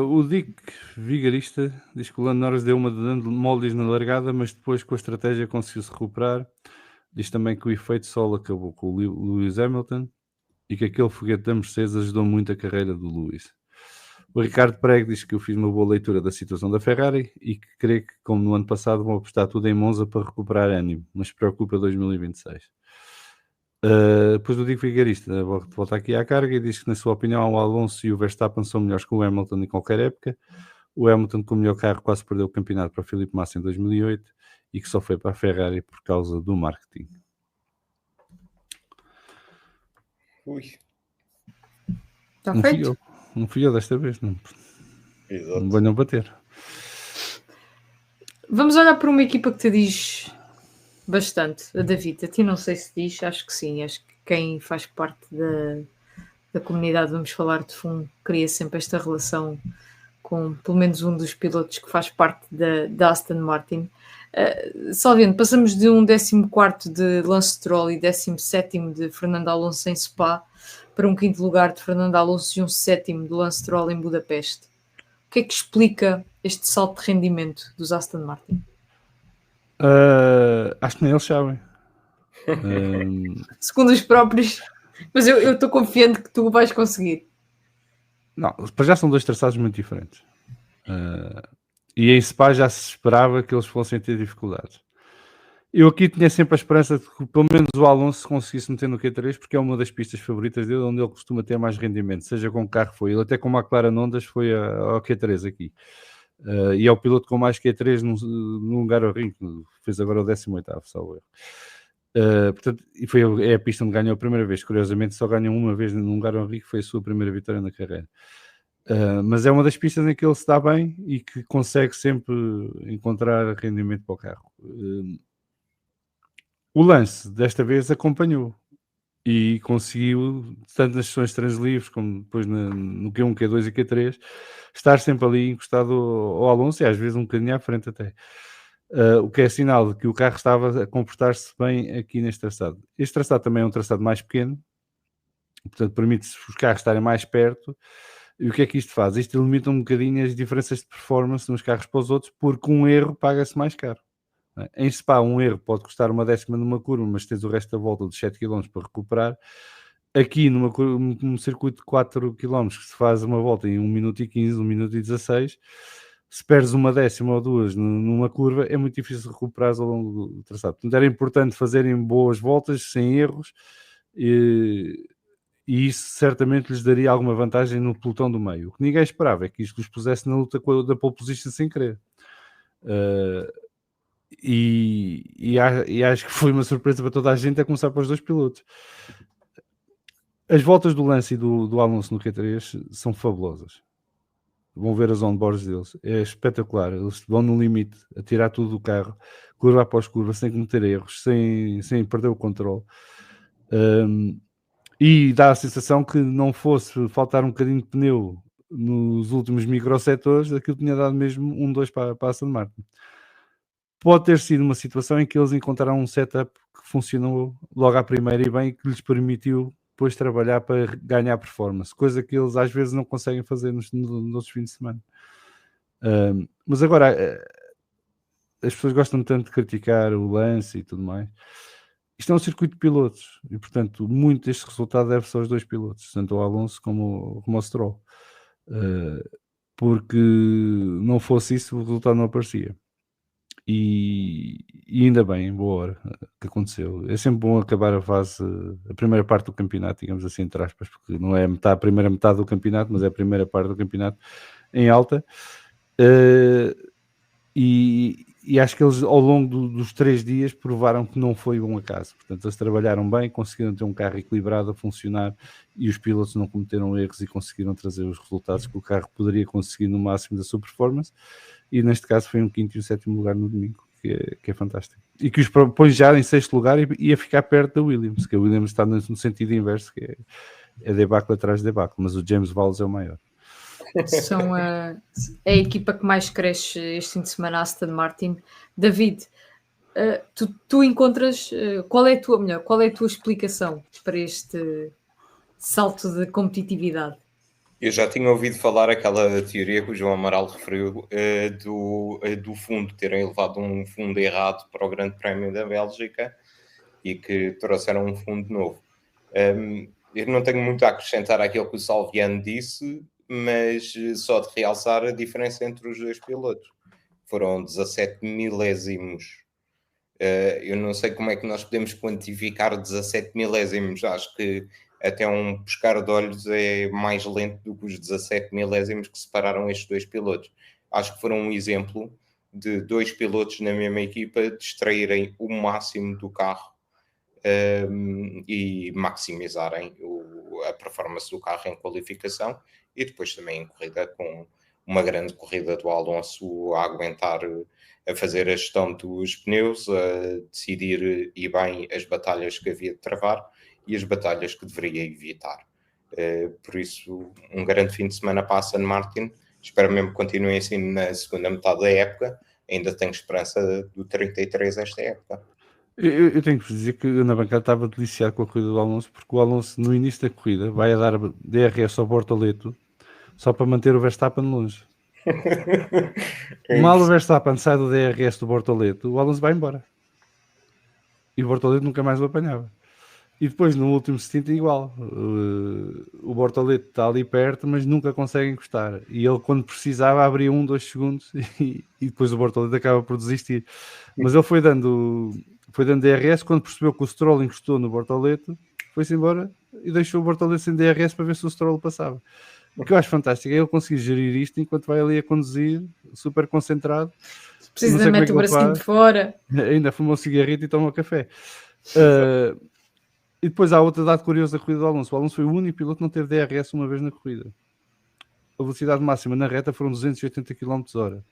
O Dick Vigarista diz que o Lando Norris deu uma de moldes na largada, mas depois com a estratégia conseguiu-se recuperar. Diz também que o efeito solo acabou com o Lewis Hamilton e que aquele foguete da Mercedes ajudou muito a carreira do Lewis. O Ricardo Prego diz que eu fiz uma boa leitura da situação da Ferrari e que crê que, como no ano passado, vão apostar tudo em Monza para recuperar ânimo, mas preocupa 2026. Depois o Diego Vigarista volta aqui à carga e diz que, na sua opinião, o Alonso e o Verstappen são melhores que o Hamilton em qualquer época. O Hamilton, com o melhor carro, quase perdeu o campeonato para o Felipe Massa em 2008 e que só foi para a Ferrari por causa do marketing. Ui. Está feito? Não fui eu desta vez, não. Exato. Não venham bater. Vamos olhar para uma equipa que te diz bastante, a David. A ti não sei se diz, acho que sim. Acho que quem faz parte da comunidade Vamos Falar de Fundo cria sempre esta relação com pelo menos um dos pilotos que faz parte da Aston Martin. Salviano, passamos de um 14º de Lance Stroll e 17º de Fernando Alonso em Spa para um 5º lugar de Fernando Alonso e um 7º de Lance Stroll em Budapeste. O que é que explica este salto de rendimento dos Aston Martin? Acho que nem eles sabem. Segundo os próprios, mas eu estou confiante que tu vais conseguir. Não, para já são 2 traçados muito diferentes. E em Spa já se esperava que eles fossem ter dificuldades. Eu aqui tinha sempre a esperança de que pelo menos o Alonso conseguisse meter no Q3, porque é uma das pistas favoritas dele, onde ele costuma ter mais rendimento, seja com o carro foi. Ele até com a McLaren Hondas foi ao Q3 aqui. E é o piloto com mais Q3 no Hungaroring, fez agora o 18º, salvo erro. Portanto, e é a pista onde ganhou a primeira vez. Curiosamente, só ganhou uma vez no Hungaroring, que foi a sua primeira vitória na carreira. Mas é uma das pistas em que ele se dá bem e que consegue sempre encontrar rendimento para o carro. O Lance, desta vez, acompanhou e conseguiu, tanto nas sessões de treinos livres como depois no Q1, Q2 e Q3, estar sempre ali encostado ao Alonso e às vezes um bocadinho à frente até. O que é sinal de que o carro estava a comportar-se bem aqui neste traçado. Este traçado também é um traçado mais pequeno, portanto permite-se os carros estarem mais perto. E o que é que isto faz? Isto limita um bocadinho as diferenças de performance de uns carros para os outros, porque um erro paga-se mais caro. Em Spa, um erro pode custar 1/10 numa curva, mas tens o resto da volta dos 7 km para recuperar. Aqui, num circuito de 4 km, que se faz uma volta em 1 minuto e 15, 1 minuto e 16, se perdes 1/10 ou 2 numa curva, é muito difícil recuperar ao longo do traçado. Portanto, era importante fazerem boas voltas, sem erros, e isso certamente lhes daria alguma vantagem no pelotão do meio. O que ninguém esperava é que isto os pusesse na luta da pole position sem querer. E acho que foi uma surpresa para toda a gente, a começar para os 2 pilotos. As voltas do Lance e do Alonso no Q3 são fabulosas. Vão ver as onboards deles. É espetacular. Eles vão no limite, a tirar tudo do carro, curva após curva, sem cometer erros, sem perder o controle. E dá a sensação que não fosse faltar um bocadinho de pneu nos últimos microsetores, aquilo tinha dado mesmo 1-2 para a Aston Martin. Pode ter sido uma situação em que eles encontraram um setup que funcionou logo à primeira e bem, e que lhes permitiu depois trabalhar para ganhar performance, coisa que eles às vezes não conseguem fazer nos outros fins de semana. Mas agora, as pessoas gostam tanto de criticar o Lance e tudo mais. Isto é um circuito de pilotos e, portanto, muito deste resultado deve-se aos dois pilotos, tanto ao Alonso como ao Stroll. Porque não fosse isso, o resultado não aparecia. E ainda bem, boa hora que aconteceu. É sempre bom acabar a primeira parte do campeonato, digamos assim, entre aspas, porque não é a primeira metade do campeonato, mas é a primeira parte do campeonato em alta. E acho que eles, ao longo dos 3 dias, provaram que não foi um acaso. Portanto, eles trabalharam bem, conseguiram ter um carro equilibrado a funcionar e os pilotos não cometeram erros e conseguiram trazer os resultados que o carro poderia conseguir no máximo da sua performance. E neste caso foi um 5º e um 7º lugar no domingo, que é fantástico. E que os põe já em 6º lugar e a ficar perto da Williams, que a Williams está no sentido inverso, que é debacle atrás de debacle, mas o James Vowles é o maior. São a equipa que mais cresce este fim de semana, a Aston Martin. David, tu encontras qual é a tua explicação para este salto de competitividade? Eu já tinha ouvido falar aquela teoria que o João Amaral referiu do fundo, terem levado um fundo errado para o Grande Prémio da Bélgica e que trouxeram um fundo novo. Eu não tenho muito a acrescentar àquilo que o Salviano disse, mas só de realçar a diferença entre os dois pilotos. Foram 17 milésimos. Eu não sei como é que nós podemos quantificar 17 milésimos. Acho que até um pescar de olhos é mais lento do que os 17 milésimos que separaram estes dois pilotos. Acho que foram um exemplo de dois pilotos na mesma equipa de extraírem o máximo do carro e maximizarem a performance do carro em qualificação e depois também em corrida, com uma grande corrida do Alonso a aguentar, a fazer a gestão dos pneus, a decidir e bem as batalhas que havia de travar e as batalhas que deveria evitar. Por isso, um grande fim de semana para a Aston Martin. Espero mesmo que continuem assim na segunda metade da época. Ainda tenho esperança do 33 esta época. Eu tenho que dizer que eu na bancada estava deliciado com a corrida do Alonso, porque o Alonso no início da corrida vai a dar DRS ao Bortoleto só para manter o Verstappen longe. Mal o Verstappen sai do DRS do Bortoleto, o Alonso vai embora. E o Bortoleto nunca mais o apanhava. E depois no último stint igual. O Bortoleto está ali perto, mas nunca consegue encostar. E ele quando precisava abria 1-2 segundos e depois o Bortoleto acaba por desistir. Mas ele foi dando DRS, quando percebeu que o Stroll encostou no Bortoleto, foi-se embora e deixou o Bortoleto sem DRS para ver se o Stroll passava. O que eu acho fantástico é ele conseguir gerir isto enquanto vai ali a conduzir, super concentrado. Precisamente o bracinho de fora. Ainda fuma um cigarrito e toma um café. E depois há outra dado curioso da corrida do Alonso. O Alonso foi o único piloto que não teve DRS uma vez na corrida. A velocidade máxima na reta foram 280 km/h.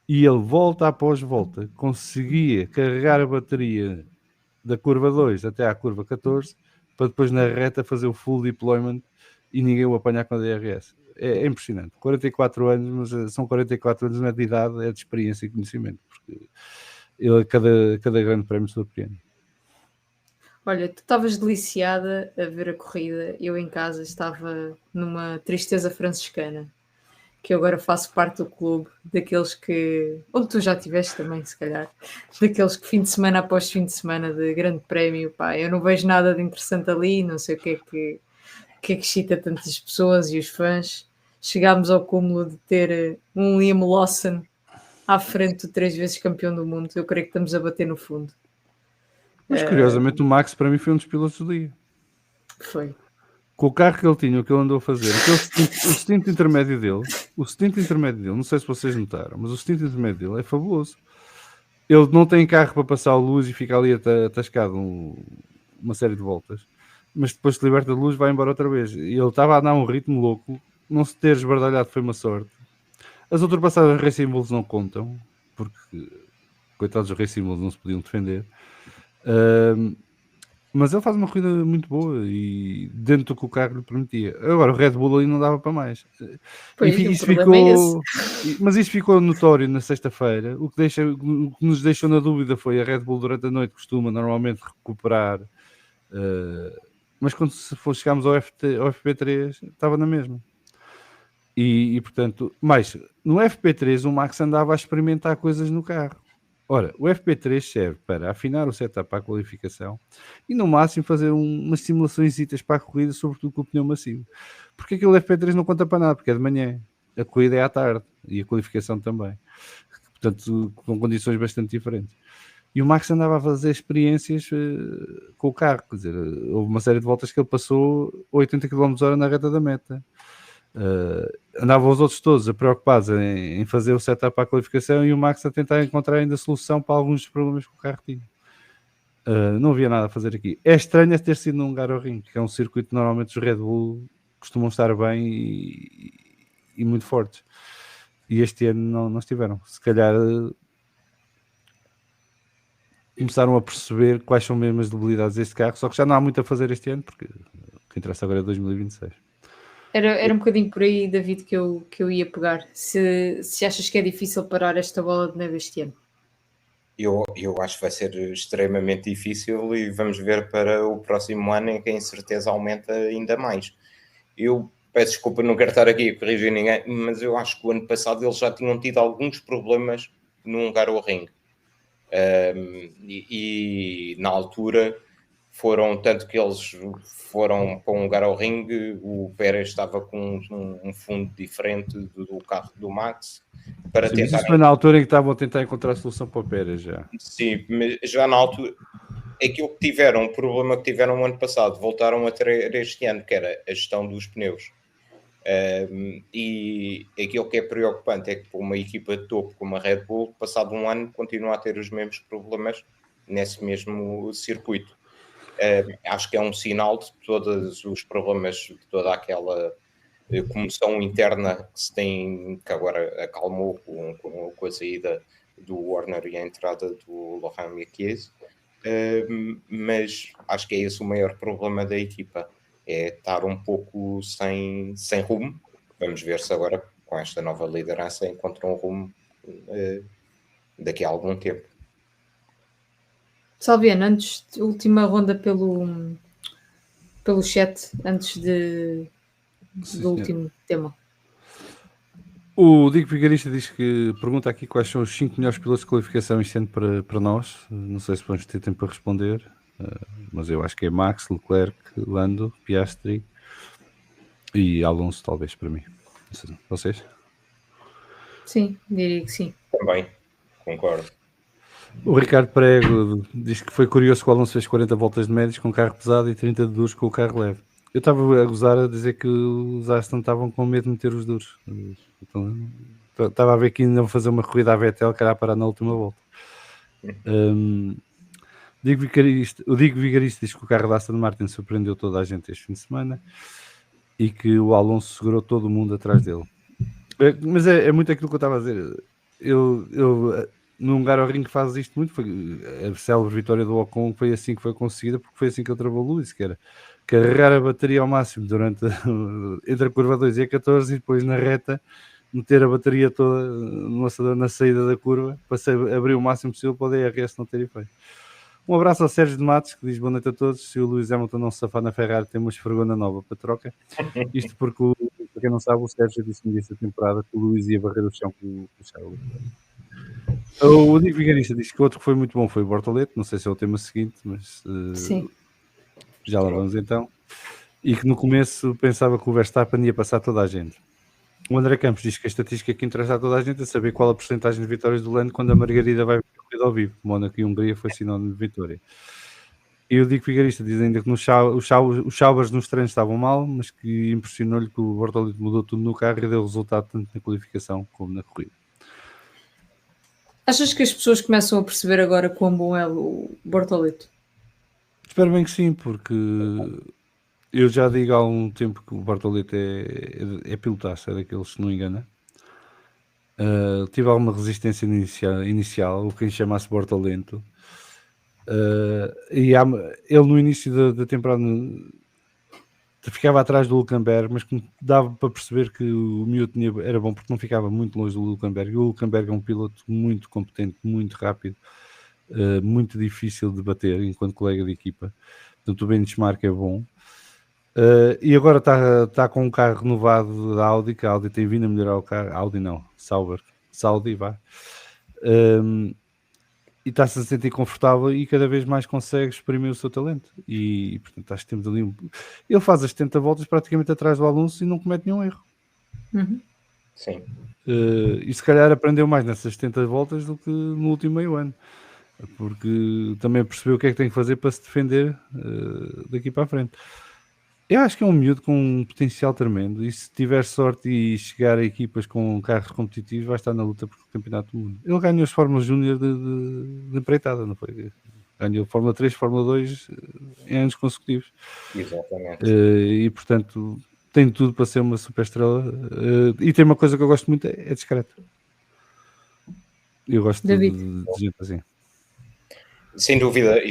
E ele, volta após volta, conseguia carregar a bateria da curva 2 até à curva 14, para depois na reta fazer o full deployment e ninguém o apanhar com a DRS. É impressionante. 44 anos, mas são 44 anos, não é de idade, é de experiência e conhecimento, porque ele, cada grande prémio surpreende. Olha, tu estavas deliciada a ver a corrida, eu em casa estava numa tristeza franciscana, que eu agora faço parte do clube, daqueles que, onde tu já estiveste também, se calhar, daqueles que fim de semana após fim de semana de grande prémio, pá, eu não vejo nada de interessante ali, não sei o que é que excita tantas pessoas e os fãs. Chegámos ao cúmulo de ter um Liam Lawson à frente do 3 vezes campeão do mundo. Eu creio que estamos a bater no fundo. Mas curiosamente o Max para mim foi um dos pilotos do dia. Foi. Com o carro que ele tinha, o que ele andou a fazer, o stint intermédio dele, não sei se vocês notaram, mas o stint intermédio dele é fabuloso. Ele não tem carro para passar a luz e fica ali atascado uma série de voltas. mas depois se liberta de luz vai embora outra vez. E ele estava a dar um ritmo louco, não se ter esbardalhado foi uma sorte. As ultrapassadas de Racing Bulls não contam, porque coitados dos Racing Bulls não se podiam defender. Mas ele faz uma corrida muito boa e dentro do que o carro lhe permitia. Agora o Red Bull ali não dava para mais. Pois, Enfim, o isso problema é esse. mas isso ficou notório na sexta-feira. O que nos deixou na dúvida foi a Red Bull durante a noite costuma normalmente recuperar, mas quando chegámos ao FP3 estava na mesma. E portanto, mas no FP3 o Max andava a experimentar coisas no carro. Ora, o FP3 serve para afinar o setup para a qualificação e no máximo fazer umas simulações para a corrida, sobretudo com o pneu macio. Porque aquele FP3 não conta para nada, porque é de manhã. A corrida é à tarde e a qualificação também. Portanto, com condições bastante diferentes. E o Max andava a fazer experiências com o carro. Quer dizer, houve uma série de voltas que ele passou 80 km/h na reta da meta. Andavam os outros todos preocupados em fazer o setup para a qualificação e o Max a tentar encontrar ainda solução para alguns dos problemas que o carro tinha. Não havia nada a fazer aqui. É estranho ter sido num Hungaroring, que é um circuito que normalmente os Red Bull costumam estar bem e muito fortes. E este ano não estiveram. Se calhar começaram a perceber quais são mesmo as debilidades deste carro, só que já não há muito a fazer este ano, porque o que interessa agora é 2026. Era um bocadinho por aí, David, que eu ia pegar. Se achas que é difícil parar esta bola de neve este ano. Eu acho que vai ser extremamente difícil e vamos ver para o próximo ano em que a incerteza aumenta ainda mais. Eu peço desculpa, não quero estar aqui a corrigir ninguém, mas eu acho que o ano passado eles já tinham tido alguns problemas no Hungaroring. E na altura foram, tanto que eles foram para um Hungaroring, o Pérez estava com um fundo diferente do carro do Max para Sim, tentar... Isso foi na altura em que estavam a tentar encontrar a solução para o Pérez já. Sim, mas já na altura aquilo que tiveram, o problema que tiveram no ano passado, voltaram a ter este ano, que era a gestão dos pneus. E aquilo que é preocupante é que para uma equipa de topo como a Red Bull, passado um ano, continua a ter os mesmos problemas nesse mesmo circuito. Acho que é um sinal de todos os problemas, de toda aquela comoção interna que se tem, que agora acalmou com a saída do Warner e a entrada do Laurent Mekies, mas acho que é esse o maior problema da equipa, é estar um pouco sem rumo. Vamos ver se agora, com esta nova liderança, encontram um rumo daqui a algum tempo. Salviano, antes, última ronda pelo chat, antes do último tema. O Diego Vigarista diz que pergunta aqui quais são os 5 melhores pilotos de qualificação este ano para nós. Não sei se vamos ter tempo para responder, mas eu acho que é Max, Leclerc, Lando, Piastri e Alonso, talvez, para mim. Vocês? Sim, diria que sim. Também, concordo. O Ricardo Prego diz que foi curioso que o Alonso fez 40 voltas de médios com o carro pesado e 30 de duros com o carro leve. Eu estava a gozar a dizer que os Aston estavam com medo de meter os duros. Então, estava a ver que ainda vão fazer uma corrida à Vettel, que era a parar na última volta. O Diego Vigarista diz que o carro da Aston Martin surpreendeu toda a gente este fim de semana e que o Alonso segurou todo o mundo atrás dele. Mas é muito aquilo que eu estava a dizer. Eu no Hungaroring faz isto muito. Foi a célebre vitória do Ocon, foi assim que foi conseguida, porque foi assim que ele travou o Lewis, que era carregar a bateria ao máximo entre a curva 2 e a 14 e depois na reta meter a bateria toda no lançador na saída da curva para abrir o máximo possível para o DRS não ter efeito. Um abraço ao Sérgio de Matos, que diz boa noite a todos. Se o Lewis Hamilton não se safar na Ferrari, tem uma esfregona nova para troca. Isto porque, para quem não sabe, o Sérgio disse-me desta temporada que o Lewis ia varrer o chão com o Charles. O Diego Vigarista diz que outro que foi muito bom foi o Bortoleto. Não sei se é o tema seguinte, mas já lá vamos então. E que no começo pensava que o Verstappen ia passar toda a gente. O André Campos diz que a estatística que interessa a toda a gente é saber qual a porcentagem de vitórias do Lando quando a Margarida vai correr ao vivo. Mónaco e Hungria foi sinónimo de vitória. E o Diego Vigarista diz ainda que os Chaubas nos treinos estavam mal, mas que impressionou-lhe que o Bortoleto mudou tudo no carro e deu resultado tanto na qualificação como na corrida. Achas que as pessoas começam a perceber agora quão bom é o Bortoleto? Espero bem que sim, porque Eu já digo há algum tempo que o Bortoleto é pilotaço, é daqueles, se não me engano. Tive alguma resistência inicial, o que chama-se Bortolento. E ele no início da temporada ficava atrás do Hülkenberg, mas dava para perceber que o miúdo era bom porque não ficava muito longe do Hülkenberg. O Hülkenberg é um piloto muito competente, muito rápido, muito difícil de bater enquanto colega de equipa. Portanto, o benchmark é bom. E agora está com um carro renovado da Audi, que a Audi tem vindo a melhorar o carro. Audi não, Saudi, vá. E está-se a sentir confortável e cada vez mais consegue exprimir o seu talento. E portanto, acho que temos ali ele faz as 70 voltas praticamente atrás do Alonso e não comete nenhum erro. Sim. E se calhar aprendeu mais nessas 70 voltas do que no último meio ano, porque também percebeu o que é que tem que fazer para se defender daqui para a frente. Eu acho que é um miúdo com um potencial tremendo e se tiver sorte e chegar a equipas com carros competitivos vai estar na luta por Campeonato do Mundo. Ele ganhou as Fórmulas Júnior de empreitada, não foi? Ganhou Fórmula 3, Fórmula 2 em anos consecutivos. Exatamente. E portanto tem tudo para ser uma super estrela. E tem uma coisa que eu gosto muito, é discreto. Eu gosto de gente assim. Sem dúvida,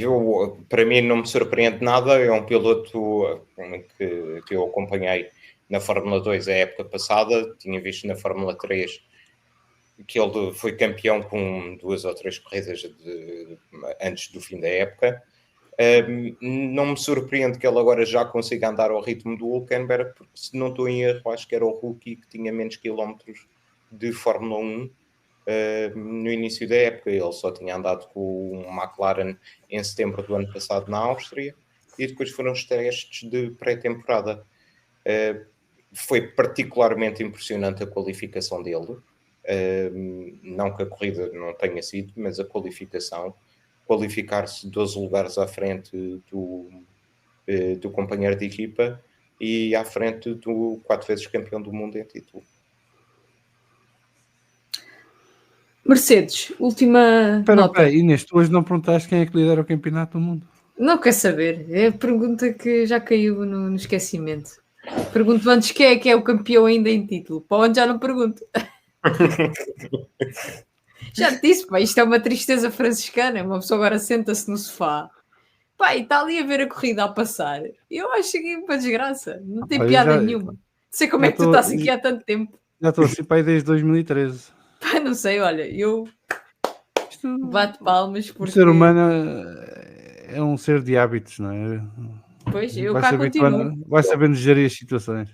para mim não me surpreende nada, é um piloto que eu acompanhei na Fórmula 2 a época passada, tinha visto na Fórmula 3 que ele foi campeão com 2 ou 3 corridas antes do fim da época. Não me surpreende que ele agora já consiga andar ao ritmo do Hülkenberg, porque se não estou em erro, acho que era o rookie que tinha menos quilómetros de Fórmula 1. No início da época ele só tinha andado com o McLaren em setembro do ano passado na Áustria e depois foram os testes de pré-temporada. Foi particularmente impressionante a qualificação dele, não que a corrida não tenha sido, mas a qualificar-se 12 lugares à frente do companheiro de equipa e à frente do 4 vezes campeão do mundo em título. Mercedes, última nota. Espera, Inês, tu hoje não perguntaste quem é que lidera o campeonato do mundo? Não quer saber, é a pergunta que já caiu no esquecimento. Pergunto antes quem é o campeão ainda em título, para onde já não pergunto. Já te disse, pá, isto é uma tristeza franciscana, uma pessoa agora senta-se no sofá, pá, e está ali a ver a corrida a passar. Eu acho que é uma desgraça, não tem piada nenhuma. Não sei como é que tu estás aqui há tanto tempo. Já estou assim para aí desde 2013. Pá, não sei, olha, eu bato palmas porque... O ser humano é um ser de hábitos, não é? Pois, eu cá continuo. Vai sabendo gerir as situações.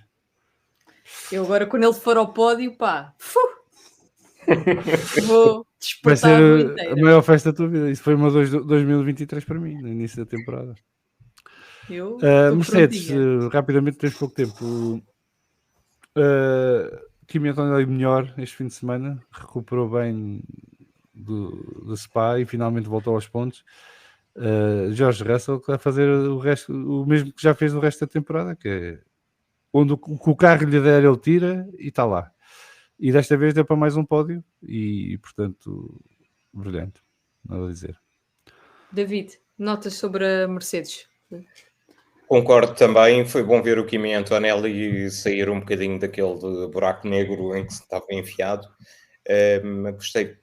Eu agora, quando ele for ao pódio, pá, vou despertar. Vai ser a maior festa da tua vida. Isso foi uma 2023 para mim, no início da temporada. Mercedes, rapidamente, tens pouco tempo. Kimi Antonelli melhor este fim de semana, recuperou bem do Spa e finalmente voltou aos pontos. George Russell que vai fazer o mesmo que já fez no resto da temporada, que é onde o carro lhe der ele tira e está lá. E desta vez deu para mais um pódio e portanto, brilhante, nada a dizer. David, notas sobre a Mercedes? Concordo também, foi bom ver o Kimi Antonelli sair um bocadinho daquele buraco negro em que se estava enfiado. Gostei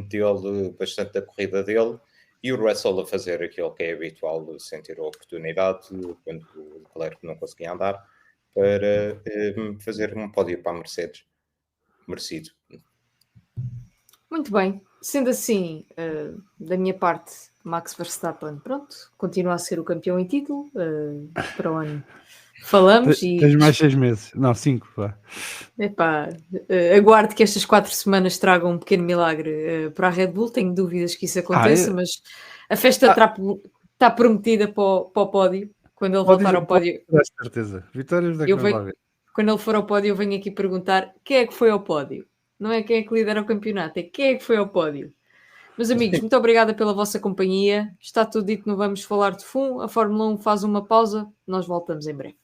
dele, bastante da corrida dele, e o Russell a fazer aquilo que é habitual, sentir a oportunidade quando o Leclerc não conseguia andar, para fazer um pódio para a Mercedes. Merecido. Muito bem, sendo assim, da minha parte, Max Verstappen, pronto, continua a ser o campeão em título, para o ano falamos. Tens mais 6 meses, não, 5, pá. Epá, aguardo que estas 4 semanas tragam um pequeno milagre para a Red Bull, tenho dúvidas que isso aconteça, mas a festa está prometida para o pódio, quando ele voltar ao pódio. Com certeza, vitórias da quando ele for ao pódio eu venho aqui perguntar quem é que foi ao pódio, não é quem é que lidera o campeonato, é quem é que foi ao pódio. Meus amigos, muito obrigada pela vossa companhia, está tudo dito no Vamos Falar de FUN, a Fórmula 1 faz uma pausa, nós voltamos em breve.